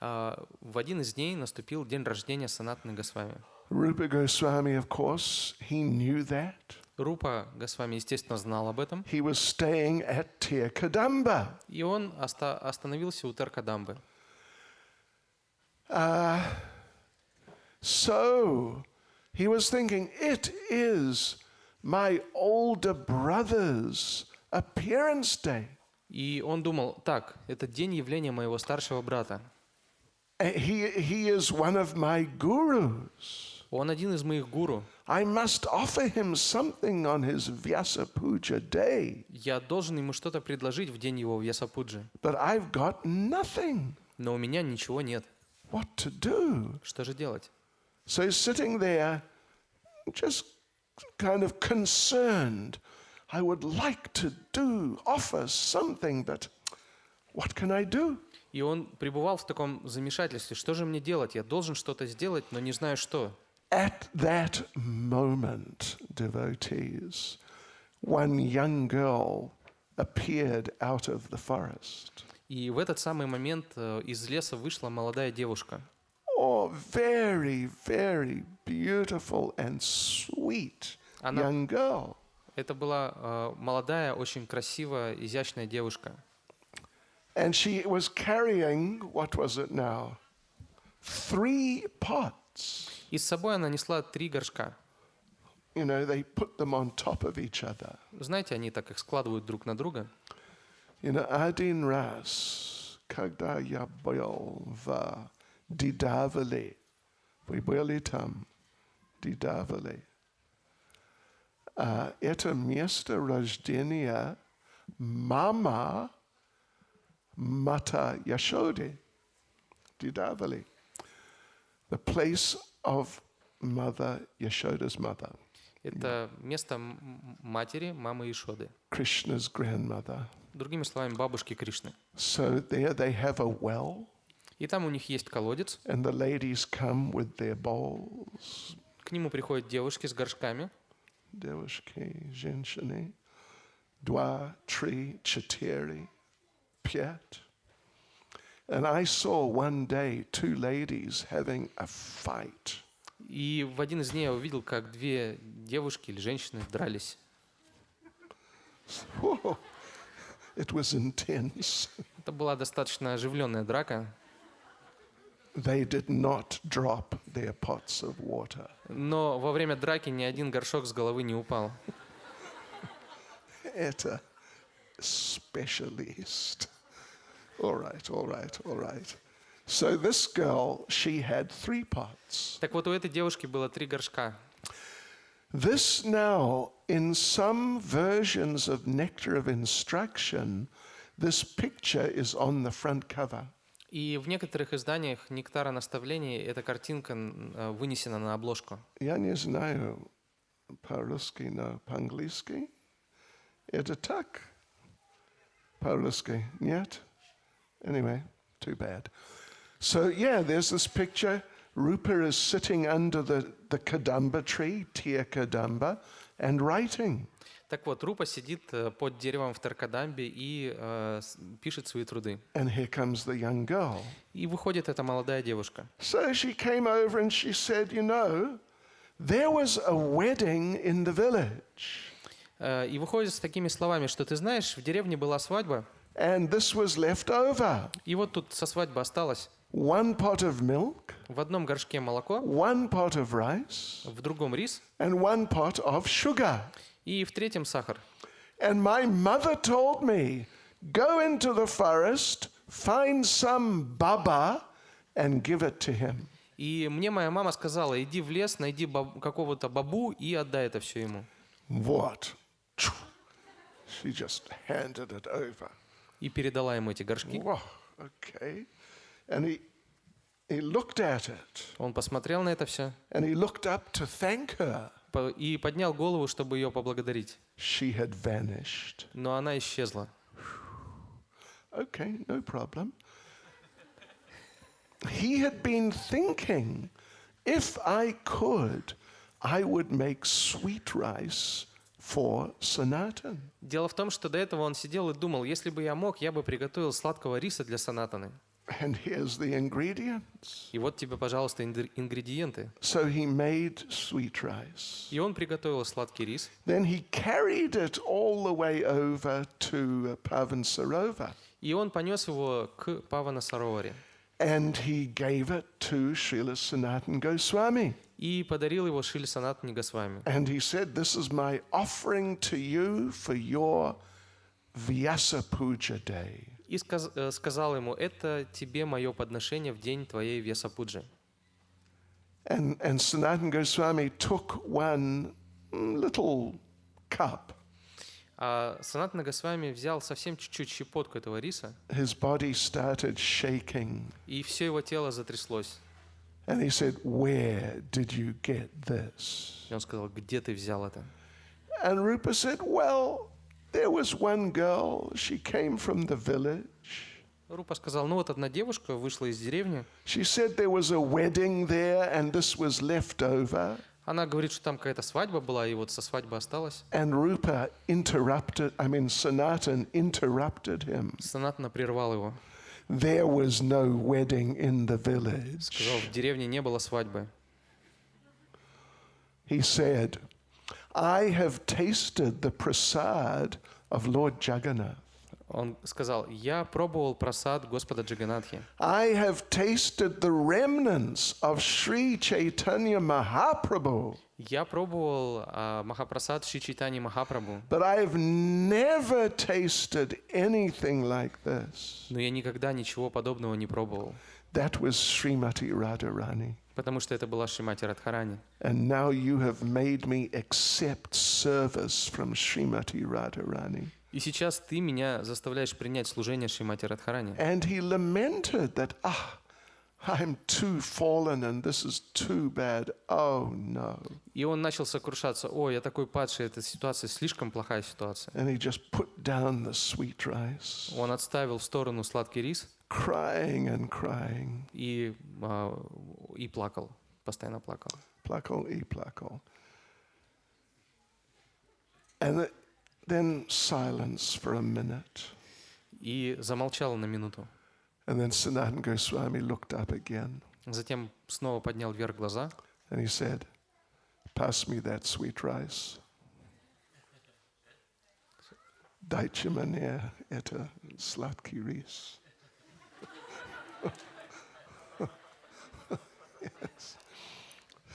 В один из дней наступил день рождения Санатаны Госвами.
Rupa Goswami, of course, he knew that.
Рупа Госвами, естественно, знал об этом.
He was staying at Tir Kadamba.
И он остановился у Таркадамбы.
So he was thinking, it is my older brother's appearance day.
И он думал: так, это день явления моего старшего брата.
He is one of my gurus.
Он один из моих гуру.
I must offer him something on his Vyasa Puja day.
Я должен ему что-то предложить в день его Вьясапуджи.
But I've got nothing.
Но у меня ничего нет.
What to do?
Что же делать?
So he's sitting there, just kind of concerned. I would like to offer something, but what can I do?
И он пребывал в таком замешательстве. Что же мне делать? Я должен что-то сделать, но не знаю что.
At that moment, devotees, one young girl appeared out of the forest.
И в этот самый момент из леса вышла молодая девушка.
Oh, very, very beautiful and sweet young girl.
Это была молодая, очень красивая, изящная девушка.
And she was carrying, what was it now? 3 pots.
И с собой она несла 3 горшка.
You know, they put them on top of each other.
Знаете, они так их складывают друг на друга.
You know, один раз, когда я был в Дидавали, вы были там, Дидавали. Это место рождения мама Mata Yashoda, Didavali, the place of Mother Yashoda's mother.
Это место матери, мамы Ишоды.
Krishna's grandmother.
Другими словами, бабушки Кришны.
So there they have a well.
И там у них есть колодец.
And the ladies come with their bowls.
К нему приходят девушки с горшками.
Девушки, женщины, 2, 3, 4, 5. And I saw one day 2 ladies having a fight.
И в один из дней я увидел, как 2 девушки или женщины дрались.
Oh, it was intense.
Это была достаточно оживленная драка.
They did not drop their pots of water.
Но во время драки ни один горшок с головы не упал.
Это specialist. All right. So this girl, she had 3 pots.
Так вот, у этой девушки было 3 горшка.
This now, in some versions of Nectar of Instruction, this picture is on the front cover.
И в некоторых изданиях «Нектара наставлений» эта картинка вынесена на обложку.
Я не знаю по-русски, но по-английски. Это так? По-русски? Нет? Anyway, too bad. So yeah, there's this picture. Rupa is sitting under the Kadamba tree, Tia Kadamba, and writing.
Так вот, Рупа сидит под деревом в Таркадамбе и пишет свои труды.
And here comes the young girl.
И выходит эта молодая девушка.
So she came over and she said, you know, there was a wedding in the village.
И выходит с такими словами, что ты знаешь, в деревне была свадьба,
And this was left over.
и вот тут со свадьбы осталось
One pot of milk,
в одном горшке молоко,
one pot of rice,
в другом рис
and one pot of sugar.
и в третьем сахар.
And my mother told me, go into the forest, find some baba, and give it to him.
И мне моя мама сказала, иди в лес, найди какого-то бабу и отдай это все ему.
What? She just handed it over.
И передала ему эти горшки.
Whoa, okay. And he looked at it,
Он посмотрел на это все
and he looked up to thank her.
и поднял голову, чтобы ее поблагодарить.
She had vanished.
Но она исчезла.
Okay, no problem. He had been thinking, if I could, I would make sweet rice for Sanatan.
Дело в том, что до этого он сидел и думал, если бы я мог, я бы приготовил сладкого риса для Санатаны.
And here's the ingredients.
И вот тебе, пожалуйста, ингредиенты.
So he made sweet rice.
И он приготовил сладкий рис.
Then he carried it all the way over to Pavan-Sarovar.
И он понес его к Павана-Сароваре.
And he gave it to Srila Sanatan Goswami.
И подарил его Шриле Санатане Госвами.
And he said, this is my offering to you for your Vyasa Puja day.
И сказал ему, это тебе мое подношение в день твоей Вьясапуджи.
And Sanatan Goswami took one little cup.
А Санатана Госвами взял совсем чуть-чуть щепотку этого риса,
His body started shaking.
и все его тело затряслось.
And he said, where did you get this?
И он сказал, где ты взял это?
And Rupa said, well, there was one girl, she came from the village.
Рупа сказал, ну вот одна девушка вышла из деревни.
She said there was a wedding there and this was left over.
Она говорит, что там какая-то свадьба была, и вот со свадьбы осталось.
And Rupa Sanatan interrupted him.
Санатана прервал его.
There was no wedding in the village.
Сказал, в деревне не было свадьбы.
He said, I have tasted the prasad of Lord Jagannath.
Он сказал, я пробовал прасад Господа Джаганатхи.
I have tasted the remnants of Sri Chaitanya Mahaprabhu.
Я пробовал Махапрасад Шри Чайтаньи Махапрабху.
But I have never tasted anything like this.
Но я никогда ничего подобного не пробовал.
That was Srimati Radharani.
Потому что это была Шримати Радхарани.
And now you have made me accept service from Srimati Radharani.
И сейчас ты меня заставляешь принять служение Шримати Радхарани.
And he lamented that, I'm too fallen and this is too bad. Oh no.
И он начал сокрушаться. О, я такой падший, эта ситуация слишком плохая ситуация.
And he just put down the sweet rice,
Он отставил в сторону сладкий рис
crying and crying.
и плакал, постоянно плакал.
Plakal e plakal. And then silence for a minute.
И замолчал на минуту.
And then Sanatan Goswami looked up again.
Затем снова поднял вверх глаза
And he said, pass me that sweet rice. Dajte мне это sladký рис. Yes.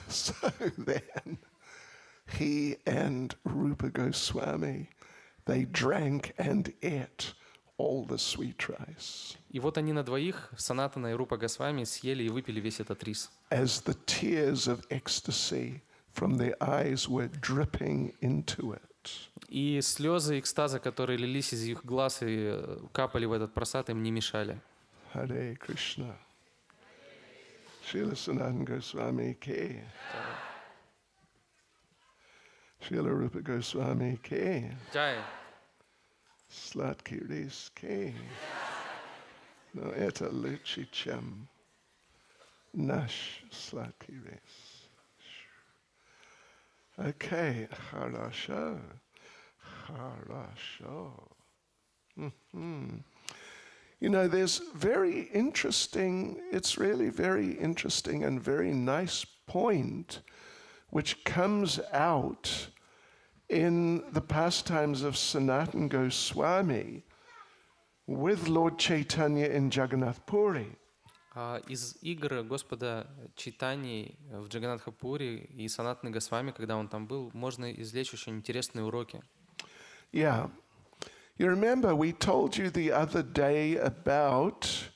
So then, he and Rupa Goswami, they drank and ate all the sweet rice.
И вот они на двоих, Санатана и Рупа Госвами, съели и выпили весь этот рис.
As the tears of ecstasy from their eyes were dripping into it.
И слезы экстаза, которые лились из их глаз и капали в этот просад, им не мешали.
Hare Krishna. Srila Sanatan Goswami ke. Srila Rupa Goswami ke.
Джай.
Sladký рис ke. No, это лучше, чем Nash Slaki Res. Okay, хорошо. Хорошо. You know, there's very interesting, it's really very interesting and very nice point which comes out in the pastimes of Sanatana Goswami with Lord Chaitanya in Jagannath Puri.
Из игр Господа Чайтаньи в Джаганнатхапури и Санатаны Госвами, когда он там был, можно извлечь очень интересные уроки.
Yeah. You remember we told you the other day about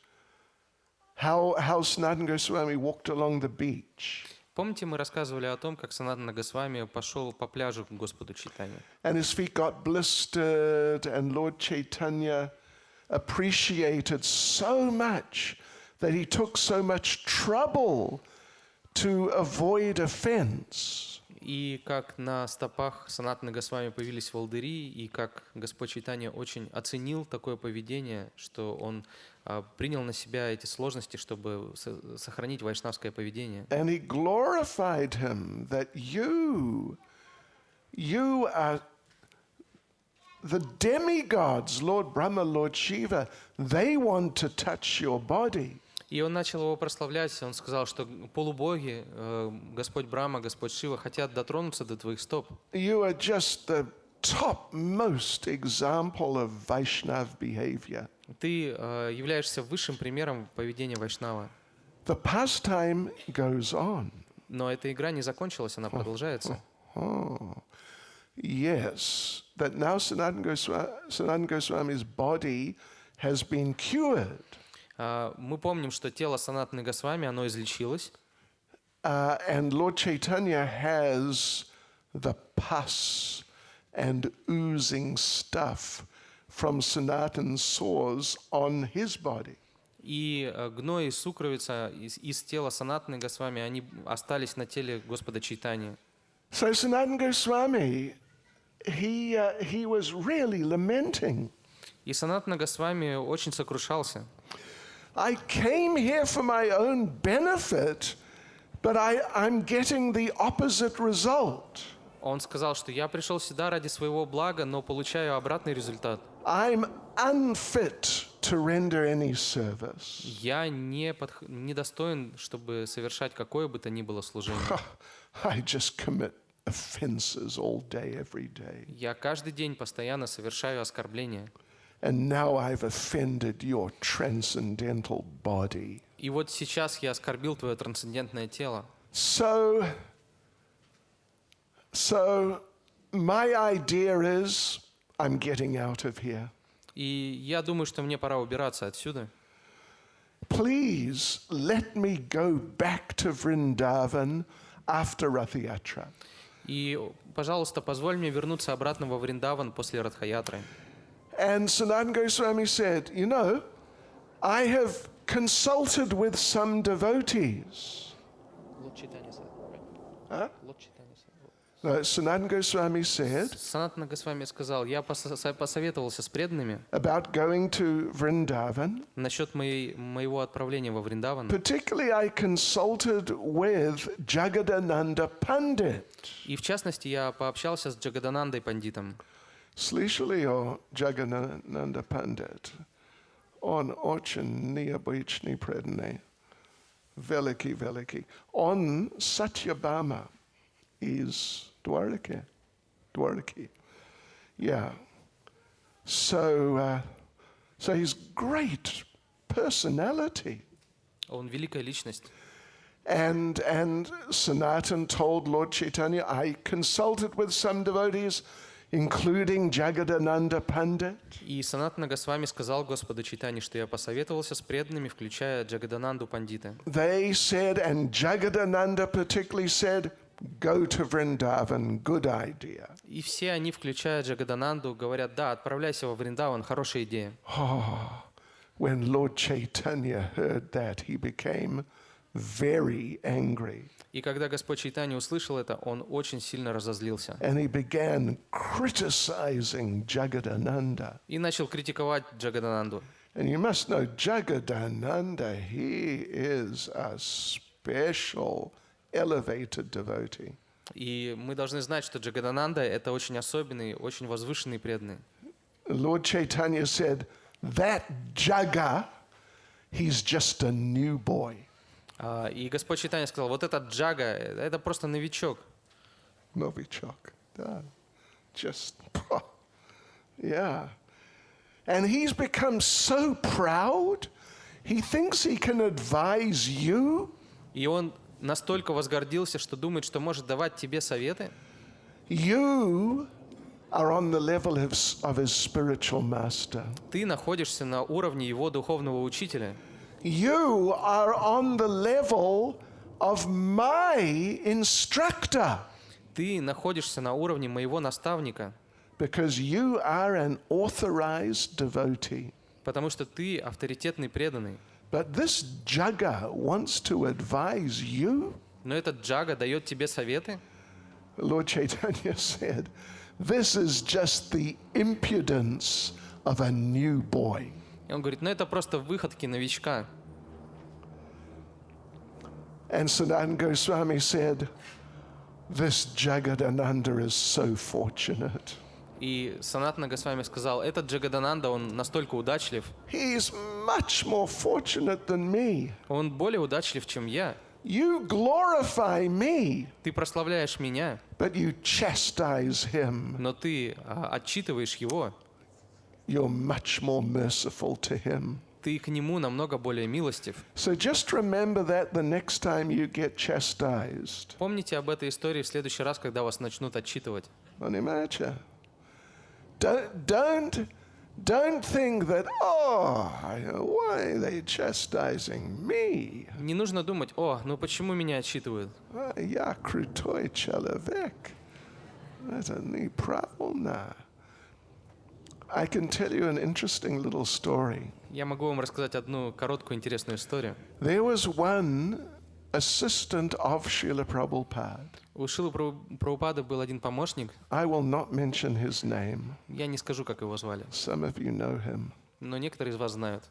how Sanatana Goswami walked along the beach.
Помните, мы рассказывали о том, как Санатана Госвами пошел по пляжу к Господу Чайтанье?
And his feet got blistered, and Lord Chaitanya appreciated so much that he took so much trouble to avoid offense.
И как на стопах Санатаны Госвами появились волдыри, и как Господь Чайтанья очень оценил такое поведение, что он принял на себя эти сложности, чтобы сохранить вайшнавское поведение.
And he glorified him that you are the demigods, Lord Brahma, Lord Shiva, they want to touch your body.
И он начал его прославлять, он сказал, что полубоги, Господь Брахма, Господь Шива, хотят дотронуться до твоих стоп.
You are just the topmost example of Vaishnav behavior.
Ты являешься высшим примером поведения вайшнава.
The pastime goes on.
Но эта игра не закончилась, она продолжается.
Yes, that now Sanatana Goswami's body has been cured.
Мы помним, что тело Санатаны Госвами, оно излечилось.
And Lord Chaitanya has the pus and oozing stuff from Sanatana's sores on his body.
И гной и сукровица из тела Санатаны Госвами, они остались на теле Господа Чайтаньи.
So Sanatana Goswami, he was really lamenting.
И Санатана Госвами очень сокрушался.
I came here for my own benefit, but I'm getting the opposite result.
Он сказал, что я пришел сюда ради своего блага, но получаю обратный результат.
I'm unfit to render any service.
Я не достоин, чтобы совершать какое бы то ни было служение.
I just commit offenses all day, every day.
Я каждый день постоянно совершаю оскорбления.
And now I've offended your transcendental body.
И вот сейчас я оскорбил твое трансцендентное тело.
So my idea is I'm getting out of here.
И я думаю, что мне пора убираться отсюда.
Please let me go back to Vrindavan after Rath Yatra.
И, пожалуйста, позволь мне вернуться обратно во Вриндаван после Радха-ятры.
And Sanatana Goswami said, you know, I have consulted with some devotees. Sanatana Goswami said
Санатана Госвами сказал, я посоветовался с преданными
about going to Vrindavan.
насчет моего отправления во Вриндаван.
Particularly, I consulted with Jagadananda Pandit.
И в частности, я пообщался с Джагаданандой Пандитом.
Слышали о Джагадананда Пандит? Он очень необычный преданный, великий. Он Сатьябама из Двараки. Yeah. So he's great personality.
Он великая личность.
And Sanatan told Lord Chaitanya, I consulted with some devotees, including Jagadananda Pandit.
И Санатана Госвами сказал Господу Чайтанье, что я посоветовался с преданными, включая Джагадананду Пандита.
They said, and Jagadananda particularly said, go to Vrindavan, good idea.
И все они, включая Джагадананду, говорят, да, отправляйся во Вриндаван, хорошая идея.
When Lord Chaitanya heard that, he became very angry.
И когда Господь Чайтанья услышал это, он очень сильно разозлился.
And he began criticizing Jagadananda.
И начал критиковать Джагадананду.
And you must know Jagadananda, he is a special, elevated devotee.
И мы должны знать, что Джагадананда — это очень особенный, очень возвышенный преданный.
Lord Chaitanya said, that Jaga, he's just a new boy.
И Господь Чайтанья сказал, вот этот Джага — это просто новичок.
Novichok. Да. Just, yeah. And he's become so proud, he thinks he can advise you.
И он настолько возгордился, что думает, что может давать тебе советы.
You are on the level of his spiritual master.
Ты находишься на уровне его духовного учителя.
You are on the level of my instructor.
Ты находишься на уровне моего наставника.
Because you are an authorized devotee.
Потому что ты авторитетный преданный.
But this Jaga wants to advise you.
Но этот Джага дает тебе советы.
Lord Chaitanya said, this is just the impudence of a new boy.
И он говорит, ну это просто выходки новичка.
And Sanatana Goswami said, this Jagadananda is so fortunate.
И Санатана Госвами сказал, этот Джагадананда, он настолько удачлив.
He is much more fortunate than me.
Он более удачлив, чем я.
You glorify me,
Ты прославляешь меня,
but you chastise him.
но ты отчитываешь его.
You're much more merciful to him.
Ты к нему намного более милостив.
So just remember that the next time you get chastised.
Помните об этой истории в следующий раз, когда вас начнут отчитывать.
Don't think that, why are they chastising me?
Не нужно думать, о, ну почему меня отчитывают?
Я крутой человек. Это неправильно. I can tell you an interesting little story.
Я могу вам рассказать одну короткую интересную историю.
There was one assistant of Srila Prabhupada.
У Шилы Прабхупады был один помощник.
I will not mention his name.
Я не скажу, как его звали.
Some of you know him.
Но некоторые из вас знают.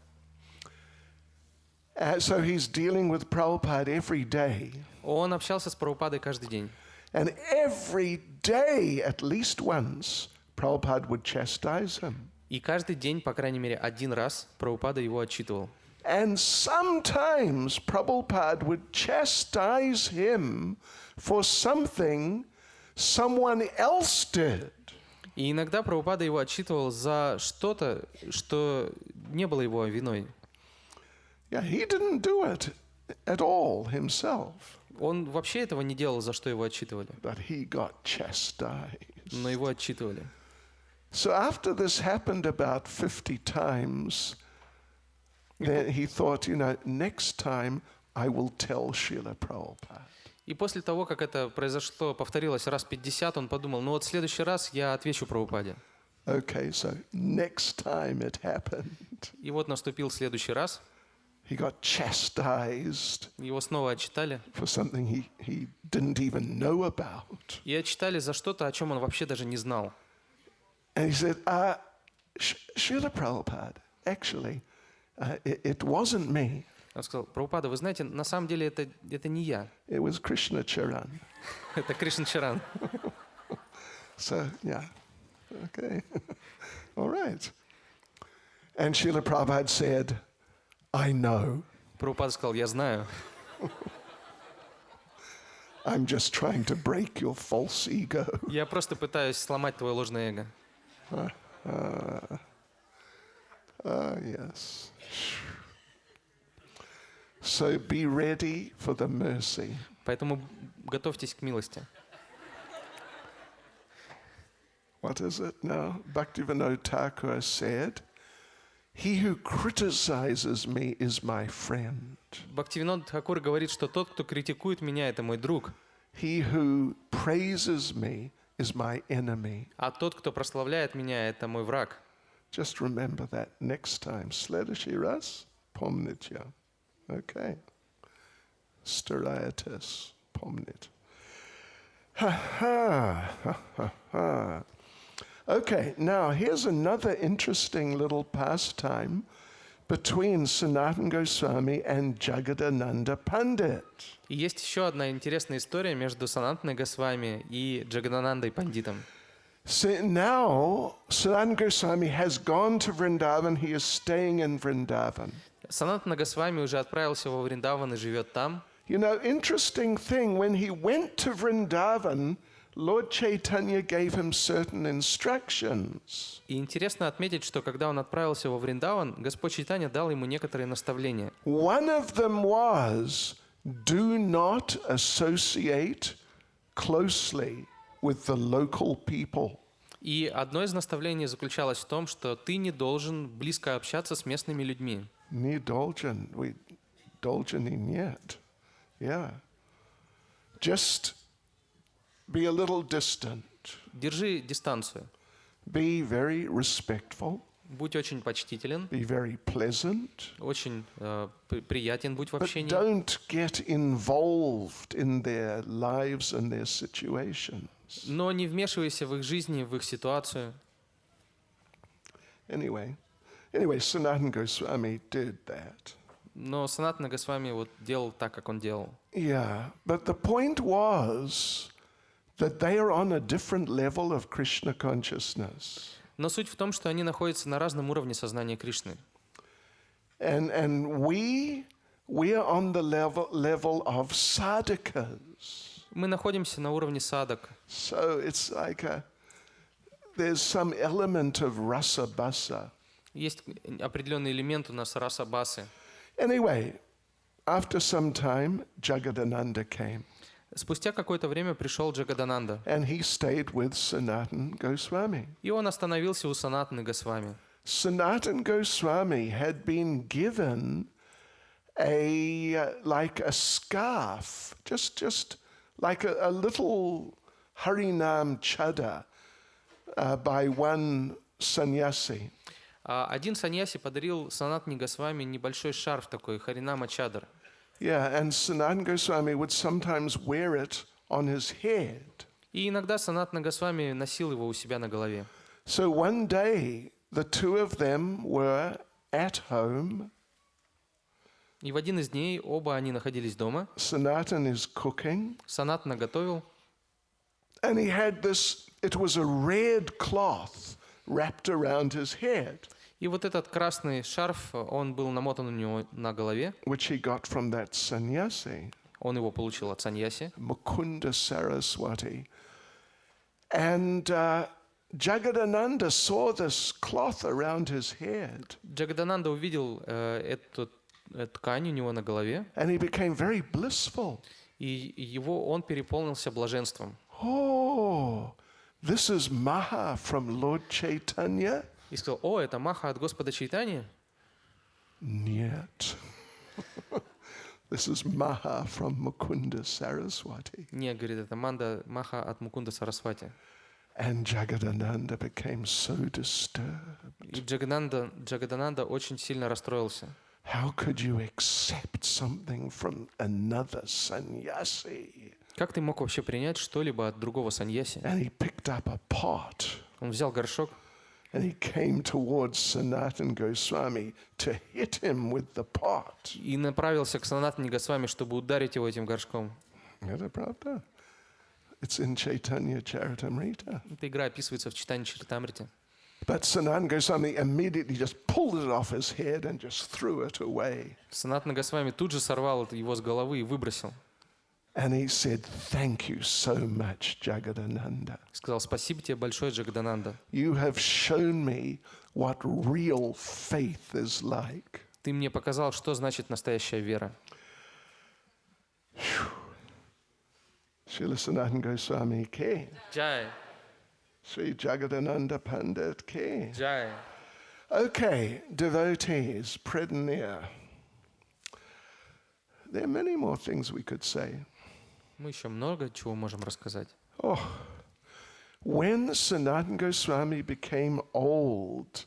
So he's dealing with Prabhupada every day.
Он общался с Прабхупадой каждый день.
And every day, at least once, Prabhupada would chastise him.
И каждый день, по крайней мере, один раз Прабхупада его отчитывал.
And sometimes Prabhupada would chastise him for something someone else did.
И иногда Прабхупада его отчитывал за что-то, что не было его виной.
Yeah, he didn't do it at all himself.
Он вообще этого не делал, за что его отчитывали.
But he got chastised.
Но его отчитывали.
So after this happened about 50 times, then he thought, next time I will tell Srila Prabhupada.
И после того, как это произошло, повторилось раз 50, он подумал, ну вот в следующий раз я отвечу Прабхупаде.
Okay, so next time it happened.
И вот наступил следующий раз.
He got chastised
Его снова отчитали.
for something he didn't even know about.
И отчитали за что-то, о чем он вообще даже не знал.
And he said, Srila Prabhupada, actually, it wasn't me.
Он сказал, Прабхупада, вы знаете, на самом деле это не я.
It was Krishna Charan.
Это Кришна Чаран.
So, yeah, okay. All right. And Srila Prabhupada said, I know.
Прабхупада сказал, я знаю.
I'm just trying to break your false ego.
Я просто пытаюсь сломать твое ложное эго.
Yes. So be ready for the mercy.
Поэтому готовьтесь к милости.
What is it now? Bhaktivinoda Thakur said, he who criticizes me is my friend.
Бхактивинод Тхакур говорит, что тот, кто критикует меня, это мой друг.
He who praises me is my enemy.
А тот, кто прославляет меня, это мой враг.
Just remember that next time. Следующий раз помните. Okay. Steraitis. Pomnit. Okay, now here's another interesting little pastime between Sanatana Goswami and Jagadananda Pandit.
И есть еще одна интересная история между Санатаной Госвами и Джагаданандой Пандитом.
So now Sanatana Goswami has gone to Vrindavan, he is staying in Vrindavan.
Санатана Госвами уже отправился во Вриндаван и живет там.
You know, interesting thing, when he went to Vrindavan, Lord Chaitanya gave him certain instructions.
И интересно отметить, что когда он отправился во Вриндаван, Господь Чайтанья дал ему некоторые наставления.
One of them was, do not associate closely with the local people.
И одно из наставлений заключалось в том, что ты не должен близко общаться с местными людьми.
Не должен, we должен и нет. Yeah. Just be a little distant.
Держи дистанцию.
Be very respectful.
Будь очень почтителен,
Be very pleasant.
очень приятен будь в
But
общении.
don't get involved in their lives and their situations.
Но не вмешивайся в их жизни, в их ситуацию.
Anyway, Sanatana Goswami did that.
Но Санатана Госвами вот делал так, как он делал.
Yeah, but the point was that they are on a different level of Krishna consciousness.
Но суть в том, что они находятся на разном уровне сознания Кришны.
And we are on the level of sadhakas.
Мы находимся на уровне садок.
So it's like there's some element of rasa basa.
Есть определенный элемент у нас раса басы.
Anyway, after some time, Jagadananda came.
Спустя какое-то время пришел Джагадананда.
And he stayed with Sanatana Goswami.
И он остановился у Санатаны Госвами.
Sanatana Goswami had been given like a scarf, just like a little Harinam chadar by one sannyasi.
Один саньяси подарил Санатане Госвами небольшой шарф такой, Харинама Чадар.
Yeah, and Sanatana Goswami would sometimes wear it on his head.
И иногда Санатана Госвами носил его у себя на голове.
So one day, the two of them were at home.
И в один из дней оба они находились дома.
Sanatana is cooking.
Санатана готовил.
And he had this, it was a red cloth wrapped around his head,
И вот этот красный шарф, он был намотан у него на голове.
which he got from that sannyasi,
Он его получил от саньяси.
Mukunda Saraswati. And Jagadananda saw this cloth around his head,
Джагадананда увидел эту ткань у него на голове,
and he became very blissful.
и он переполнился блаженством.
Oh, this is Maha from Lord Chaitanya?
И сказал: «О, это Маха от Господа Чайтаньи?»
Нет. This is Maha from Mukunda Saraswati.
Нет, говорит, это Маха от Мукунда Сарасвати.
And Jagadananda became so disturbed.
И Джагадананда очень сильно расстроился.
How could you accept something from another sannyasi?
Как ты мог вообще принять что-либо от другого саньяси?
And he picked up a pot
Он взял горшок
and he came towards Sanatana Goswami to hit him with the pot.
и направился к Санатане Госвами, чтобы ударить его этим горшком.
Это правда? It's in Chaitanya Charitamrita.
Эта игра описывается в Чайтанье Чаритамрите.
But Sanatana Goswami immediately just pulled it off his head and just threw it away.
Санатана Госвами тут же сорвал его с головы и выбросил.
And he said, thank you so much, Jagadananda.
Сказал: «Спасибо тебе большое, Джагадананда.
You have shown me what real faith is like.
Ты мне показал, что значит настоящая вера».
Srila Sanatana Goswami ke,
Джай,
Sri Jagadananda Pandit ke.
джай.
Okay, devotees, Predanir. There are many more things we could say.
Мы еще много чего можем рассказать.
Oh, when Sanatana Goswami became old,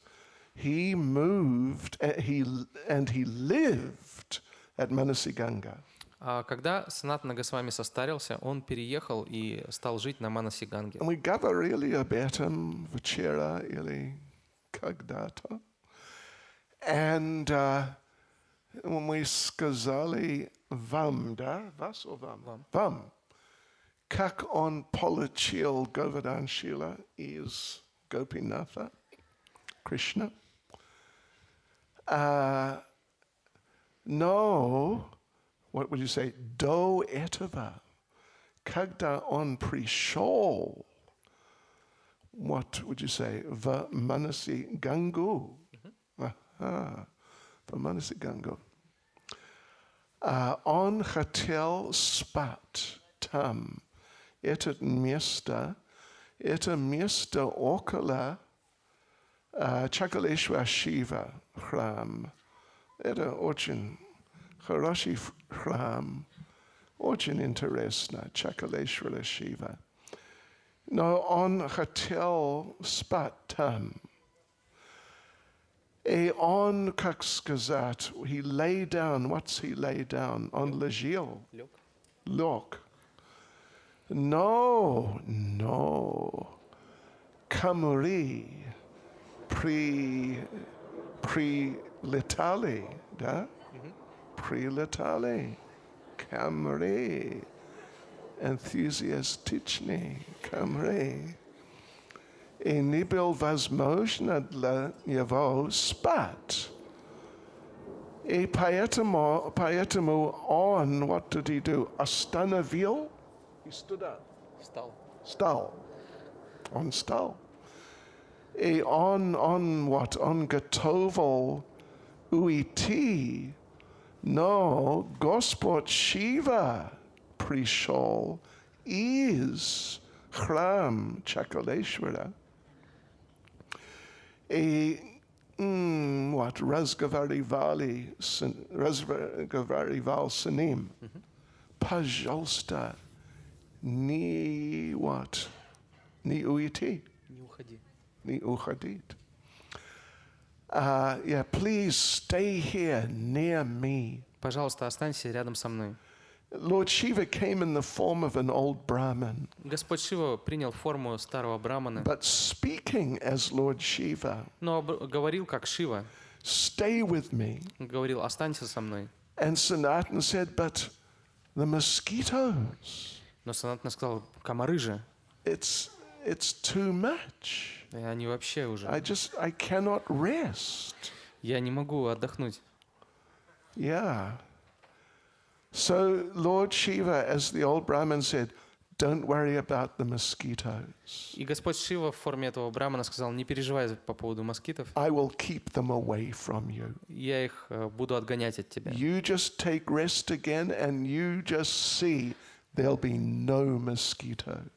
he moved and he lived at Manasiganga.
А когда Санатана Госвами состарился, он переехал и стал жить на Манасиганге.
And we говорили об этом вчера или когда-то. And мы сказали вам, да? Вас or вам?
Вам.
Вам. Как он получил Govardhan Shila из Gopinatha, Krishna. Но, what would you say, до этого, когда он пришел, what would you say, в Манаси Гангу. В Манаси Гангу. Он хотел спать там. Это место около Чакалешвара Шива храм. Это очень хороший храм, очень интересно, Чакалешвара Шива. Но он хотел спать там. И он, как сказать, he lay down. What's he lay down? Он лежал. Лег. No. Камри прилетали, да? Прилетали. Камри. Энтузиастичные камри. И не было возможно для него спать. И поэтому он, what did he do? Остановил. He stood up. Стал. Он стал. И он готовил уйти, но Господь Шива пришел из храм Чакалешвара. И разговаривал с ним. Пожалуйста, не уйти. Не уходить. Yeah, please stay here near me.
Пожалуйста, останься рядом со мной.
Lord Shiva came in the form of an old Brahmin.
Господь Шива принял форму старого брамана,
But speaking as Lord Shiva,
но говорил как Шива.
stay with me.
Говорил, останься со мной.
And Sanatana said, but the mosquitoes,
Но Санатана сказал, комары же.
it's too much.
И они вообще уже.
I cannot rest.
Я не могу отдохнуть.
Yeah. So Lord Shiva, as the old Brahmin said, don't worry about the mosquitoes.
И Господь Шива в форме этого брамана сказал, не переживай по поводу москитов.
I will keep them away from you.
Я их буду отгонять от тебя.
You just take rest again and you just see there'll be no mosquitoes.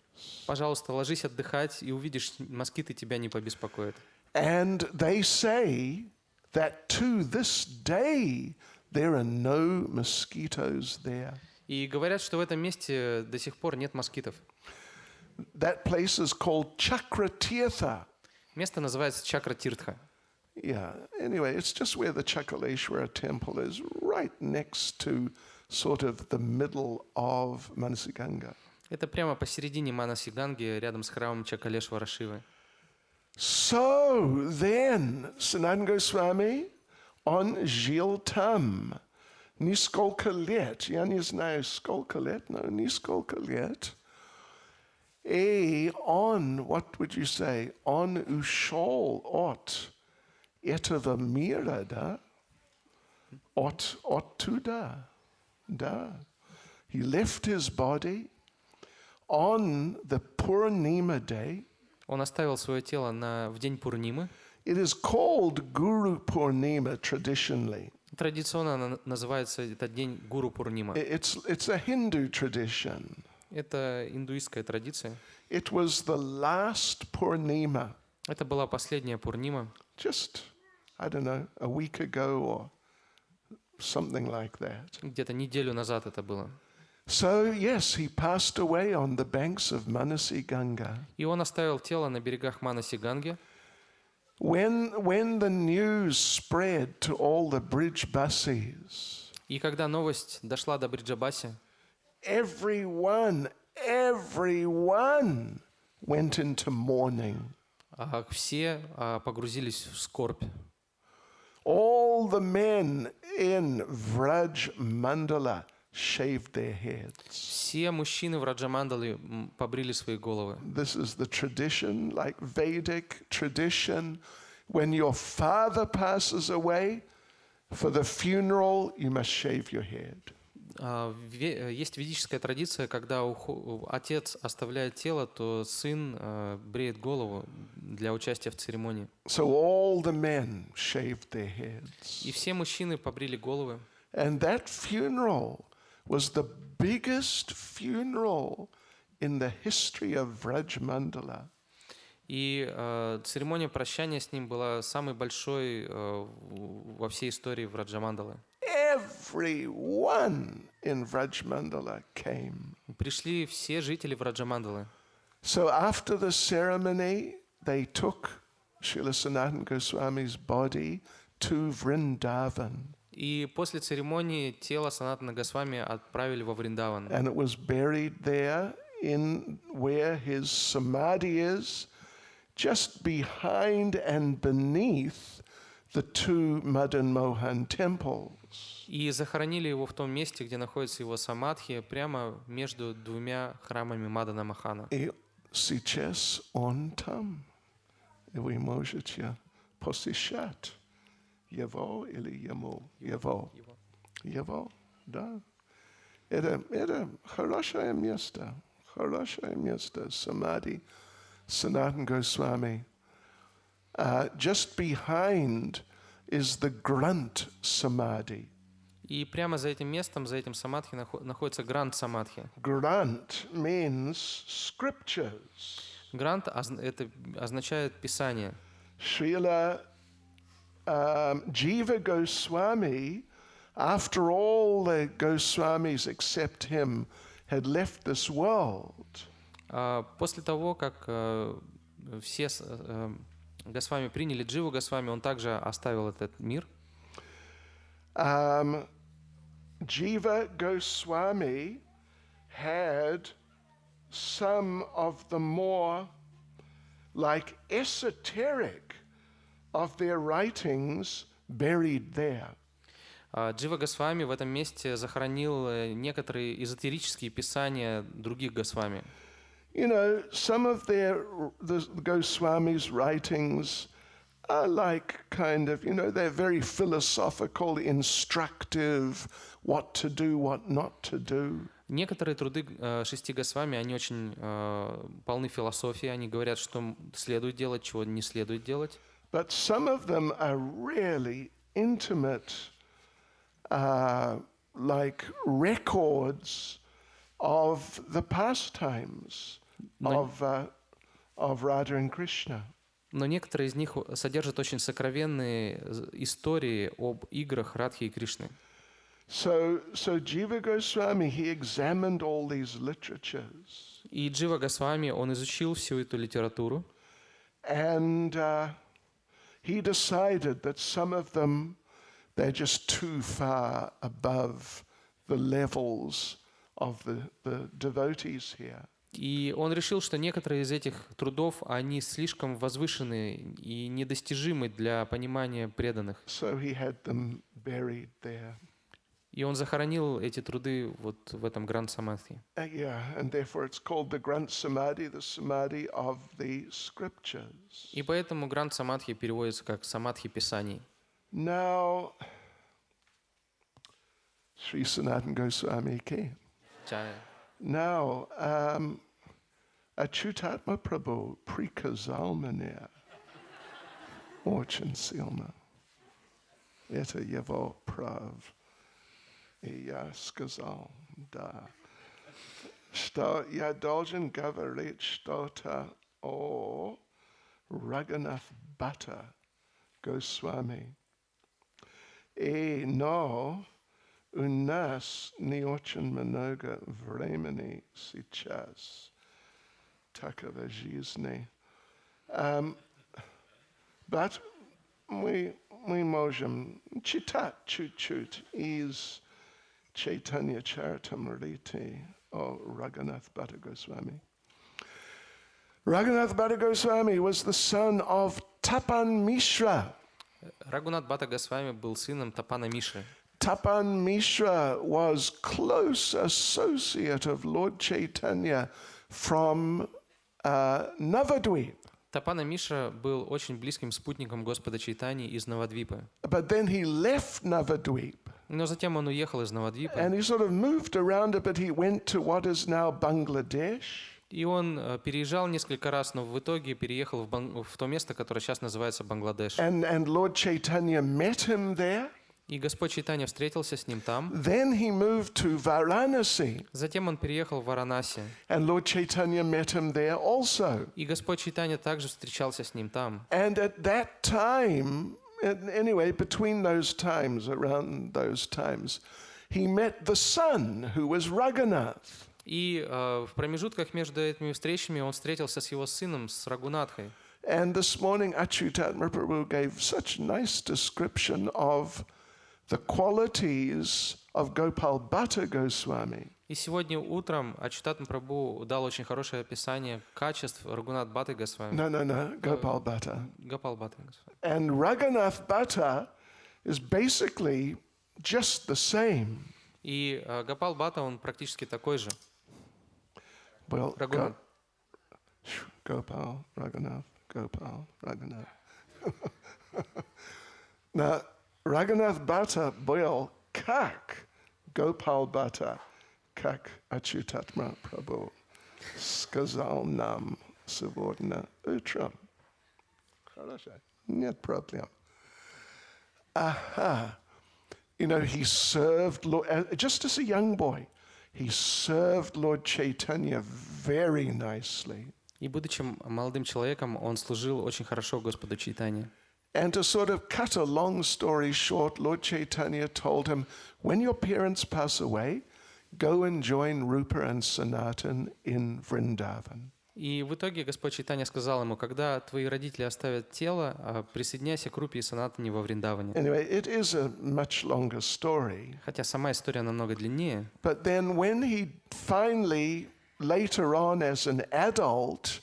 Пожалуйста, ложись отдыхать, и увидишь, москиты тебя не побеспокоят.
And they say that to this day there are no mosquitoes there.
И говорят, что в этом месте до сих пор нет москитов.
That place is called Chakratirtha.
Место называется Чакра-тиртха.
Yeah, anyway, it's just where the Chakaleshwara temple is, right next to sort of the middle of Manasiganga.
Это прямо посередине Манаси-Ганги, рядом с храмом Чакалешвара Шивы.
So then, Sanatana Goswami on жил там несколько лет. Я не знаю, сколько лет, но несколько лет. И он, what would you say, он ушел от этого мира, да? Оттуда, да. He left his body on the Purnima day.
Он оставил свое тело в день Пурнимы.
It is called Guru Purnima traditionally.
Традиционно называется этот день Гуру Пурнима.
It's a Hindu tradition.
Это индуистская традиция.
It was the last Purnima.
Это была последняя Пурнима.
Just, I don't know, a week ago or something like that.
Где-то неделю назад это было.
So, yes, he passed away on the banks of Manasi Ganga.
И он оставил тело на берегах Манаси-Ганги.
When the news spread to all the bridge buses,
И когда новость дошла до Бриджабаси,
everyone went into mourning.
все погрузились в скорбь.
all the men in Vraj Mandala shaved their heads.
Все мужчины в Раджамандале побрили свои головы.
This is the tradition, like Vedic tradition. When your father passes away, for the funeral, you must shave your head.
Есть ведическая традиция, когда отец оставляет тело, то сын бреет голову для участия в церемонии.
So all the men shaved their heads.
И все мужчины побрили головы.
And that funeral was the biggest funeral in the history of Vraj Mandala.
И церемония прощания с ним была самой большой во всей истории Враджамандалы.
Everyone in Vraj Mandala came.
Пришли все жители Враджамандалы.
So after the ceremony, they took Srila Sanatana Goswami's body to Vrindavan.
И после церемонии тело Санатана Госвами отправили во Вриндаван.
And it was buried there in where his samadhi is, just behind and beneath the two Madan Mohan temples.
И захоронили его в том месте, где находится его самадхи, прямо между двумя храмами Мадана Махана.
И сейчас он там. И вы можете посещать его или ему. Его, да. Это хорошее место, самадhi, Sanatana Goswami. Just behind is the Grant Samadhi.
И прямо за этим местом, за этим самадхи находится Грант Самадхи.
Grant means scriptures.
Грант это означает писание.
Srila Jiva Goswami, after all the Goswamis except him had left this world,
После того, как все Госвами приняли Дживу Госвами, он также оставил этот мир.
Jiva Goswami had some of the more like esoteric of their writings buried there.
Джива Госвами в этом месте захоронил некоторые эзотерические писания других Госвами.
You know, some of the Goswami's writings are like kind of, they're very philosophical, instructive, what to do, what not to do.
Некоторые труды шести Госвами, они очень полны философии, они говорят, что следует делать, чего не следует делать.
But some of them are really intimate, like records of the pastimes of Radha and Krishna.
Но некоторые из них содержат очень сокровенные истории об играх Радхи и Кришны.
So Jiva Goswami, he examined all these literatures.
И Джива Госвами, он изучил всю эту литературу.
And he decided that some of them, they're just too far above the levels of the devotees here.
И он решил, что некоторые из этих трудов, они слишком возвышены и недостижимы для понимания преданных.
So he had them buried there.
И он захоронил эти труды вот в этом Грант Самадхи.
Yeah, and therefore it's called the Grant Samadhi, the Samadhi of the Scriptures.
И поэтому Грант Самадхи переводится как Самадхи Писаний.
Now, Sri Sanatana Goswami came. Now, Achyutatma Prabhu приказал мне очень сильно. Это его прав. И я сказал, да, что я должен говорить что-то о Raghunath Bhatta Goswami. Но у нас не очень много времени сейчас такого жизни. But мы можем читать чуть-чуть из Чайтанья Charitamrita о Raghunath Bhatta Goswami. Raghunath Bhatta Goswami was the son of Tapan Mishra.
Рагунат Бхатта Госвами был сыном Тапана Мишры.
Tapan Mishra was close associate of Lord Chaitanya from Navadvip.
Тапана Мишра был очень близким спутником Господа Чайтаньи из Навадвипы.
But then he left Navadvip
Но затем он уехал из Навадвипы,
and he sort of moved around a bit. He went to what is now Bangladesh.
и он переезжал несколько раз, но в итоге переехал в то место, которое сейчас называется Бангладеш.
And Lord Chaitanya met him there.
И Господь Чайтанья встретился с ним там.
Then he moved to Varanasi.
Затем он переехал в Варанаси.
And Lord Chaitanya met him there also.
И Господь Чайтанья также встречался с ним там.
And at that time, anyway, between those times, around those times, he met the son who was Raghunath.
И в промежутках между этими встречами он встретился с его сыном, с Рагунатхой.
And this morning, Achyutatma Prabhu gave such nice description of the qualities of Gopal Bhatta Goswami.
И сегодня утром Ачютатма Прабху дал очень хорошее описание качеств Рагунат Бхатты Госвами.
No, Gopal Bhatta.
Гопал Бхатты Госвами.
And Raghunath Bhatta is basically just the same.
И Гопал Бхатта, он практически такой же.
Well,
Рагунат.
Gopal, Raghunath, Gopal, Raghunath. Now, Raghunath Bhatta был как Gopal Bhatta, как Achyutatma Prabhu сказал нам сегодня утром. Хорошо, нет проблем. You know, he served Lord, just as a young boy, he served Lord Chaitanya very nicely.
И будучи молодым человеком, он служил очень хорошо Господу Чайтанье.
And to sort of cut a long story short, Lord Chaitanya told him, when your parents pass away, go and join Rupa and Sanatan in Vrindavan.
И в итоге Господь Чайтанья сказал ему, когда твои родители оставят тело, присоединяйся к Рупе и Санатане во Вриндаване.
Anyway, it is a much longer story.
Хотя сама история намного длиннее.
But then when he finally, later on as an adult,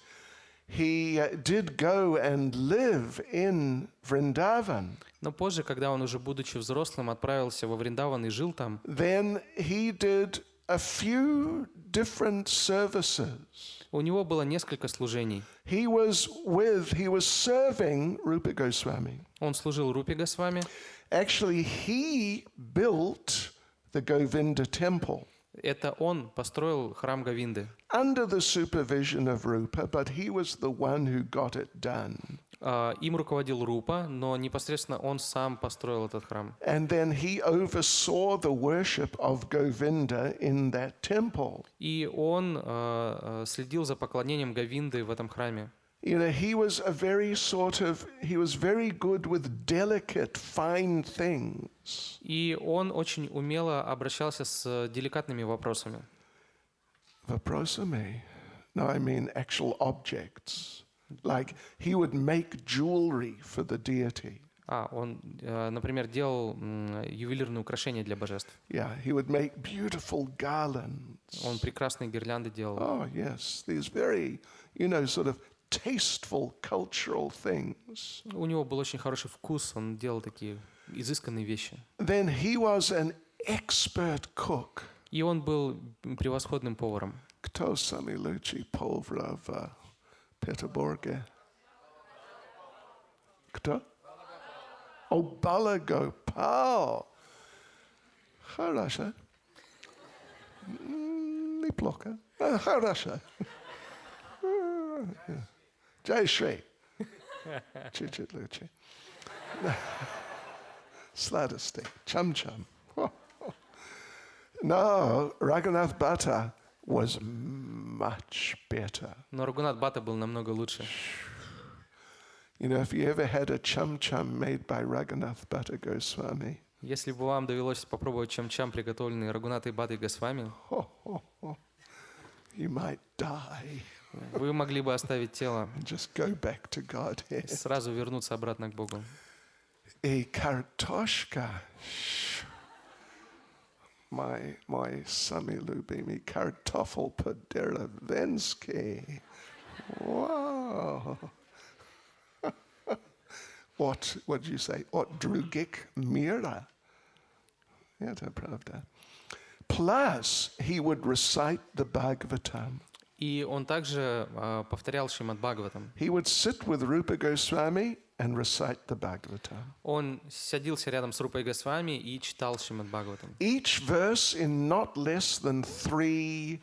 he did go and live in Vrindavan.
Но позже, когда он уже будучи взрослым, отправился во Вриндаван и жил там,
Then he did a few different services.
у него было несколько служений.
He was serving Rupa Goswami.
Он служил Рупе Госвами.
Actually, he built the Govinda temple
Это он построил храм Говинды.
under the supervision of Rupa, but he was the one who got it done.
Им руководил Рупа, но непосредственно он сам построил этот храм.
And then he oversaw the worship of Govinda in that temple.
И он следил за поклонением Говинды в этом храме.
You know, he was very good with delicate, fine things.
И он очень умело обращался с деликатными вопросами.
Вопросами? No, I mean actual objects. Like he would make jewelry for the deity.
Он, например, делал ювелирные украшения для божеств.
Yeah, he would make beautiful garlands.
Он прекрасные гирлянды делал.
Oh, yes, these very, sort of tasteful cultural things.
У него был очень хороший вкус, он делал такие изысканные вещи.
Then he was an expert cook.
И он был превосходным поваром.
Кто самый лучший повар в Петербурге? Кто? О, Балагопал. Хорошо. Неплохо. Хорошо. Джай Шри. Чуть-чуть лучше. Сладости. Чам-чам. No, Raghunath Bhatta was much better.
Но Рагунат Бхатта был намного лучше.
You know, if you ever had a cham-cham made by Raghunath Bhatta Goswami,
Если бы вам довелось попробовать чам-чам, приготовленный Рагунатой Бхаттой Госвами,
you might die
вы могли бы оставить тело
and just go back to
и
Godhead.
сразу вернуться обратно к Богу.
И картошка. Мой самый любимый картофель по-деревенски. Wow. what did you say? От других мира. Это правда. Plus, he would recite the Bhagavatam.
И он также повторял Шримад Бхагаватам.
He would sit with Rupa Goswami and recite the Bhagavatam.
Он садился рядом с Рупой Госвами и читал Шримад Бхагаватам.
Each verse in not less than 3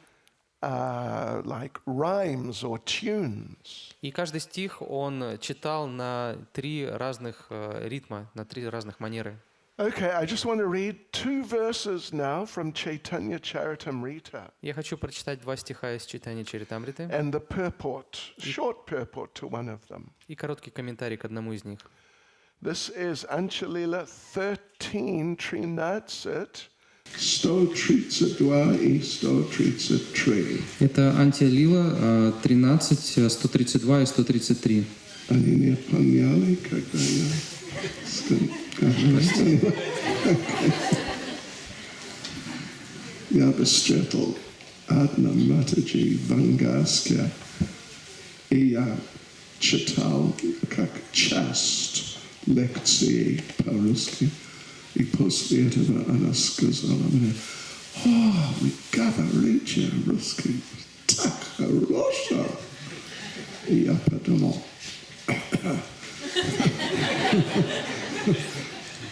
like rhymes or tunes.
И каждый стих он читал на 3 разных ритма, на 3 разных манеры.
Okay, I just want to read 2 verses now from Chaitanya Charitamrita.
Я хочу прочитать 2 стиха из Чайтаньи Чаритамриты
And the purport, short purport to one of them.
и короткий комментарий к одному из них.
This is Anchalila 13, 13. 132 и 133.
Это Антиалила 13, 132 и 133.
Они не поняли, когда я сказал. Я бы встретил одну Матаджи в Ангарске, и я читал как часть лекции по-русски. И после этого она сказала мне: «О, вы говорите русский так хорошо!» И я подумал,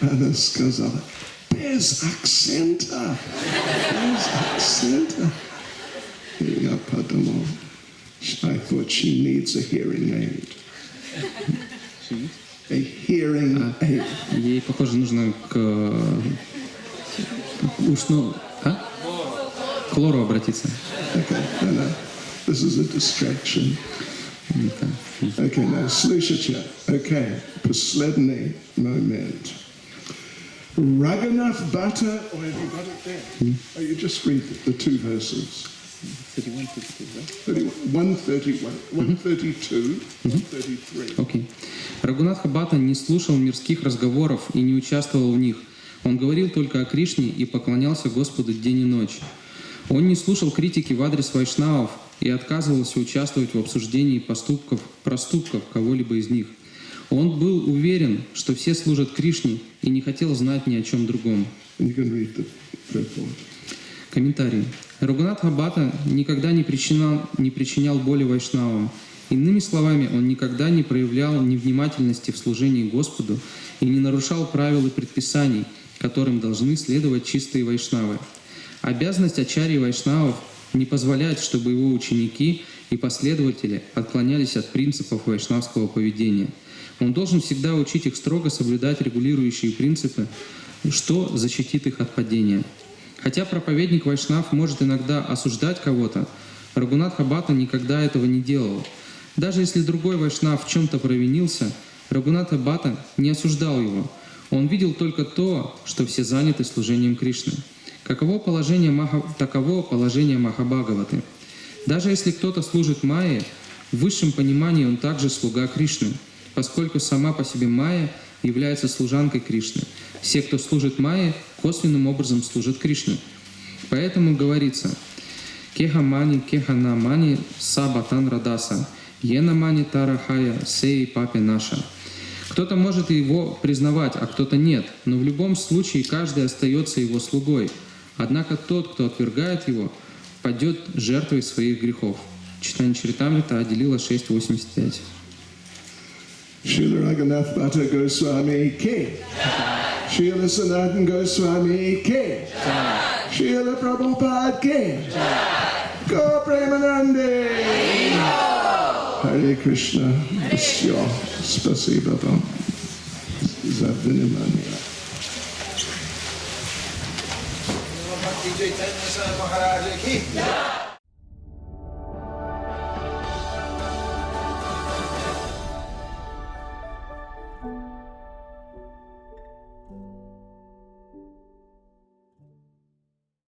она сказала: «Без акцента! Без акцента!» И я подумал, I thought she needs a hearing aid. A hearing aid.
Ей, похоже, нужно к хлору обратиться.
Okay, no. This is a distraction. Okay, now слышите. Okay, последний момент. Raghunath Bhatta, oh, have you got it there? Oh, you just read the 2 verses.
31, 32, да?
131, 132, 133.
Окей. Рагунатха Бхатта не слушал мирских разговоров и не участвовал в них. Он говорил только о Кришне и поклонялся Господу день и ночь. Он не слушал критики в адрес вайшнавов и отказывался участвовать в обсуждении проступков кого-либо из них. Он был уверен, что все служат Кришне и не хотел знать ни о чем другом. Комментарий. Рагунатха Бхатта никогда не причинял боли вайшнавам. Иными словами, он никогда не проявлял невнимательности в служении Господу и не нарушал правил и предписаний, которым должны следовать чистые вайшнавы. Обязанность ачарьи вайшнавов не позволяет, чтобы его ученики и последователи отклонялись от принципов вайшнавского поведения. Он должен всегда учить их строго соблюдать регулирующие принципы, что защитит их от падения. Хотя проповедник вайшнав может иногда осуждать кого-то, Рагунатха Бхатта никогда этого не делал. Даже если другой вайшнав в чем-то провинился, Рагунатха Бхатта не осуждал его. Он видел только то, что все заняты служением Кришны. Таково положение Махабхагаваты. Даже если кто-то служит Майе, в высшем понимании он также слуга Кришны, поскольку сама по себе Майя является служанкой Кришны. Все, кто служит Майе, косвенным образом служат Кришне. Поэтому говорится: «Кеха намани сабатан радаса, ена мани тарахая сей папе наша». Кто-то может его признавать, а кто-то нет, но в любом случае каждый остается его слугой. Однако тот, кто отвергает его, падет жертвой своих грехов. Чайтанья Чаритамрита, Адилила 6.85.
Srila Raghunath Bhatta Goswami Ki. Srila Sanatana Goswami Ki. Srila Prabhupada Ki. Go Premanande. Hare Krishna. Все. Спасибо вам за внимание.
Bhakti Chaitanya Maharaj Ki.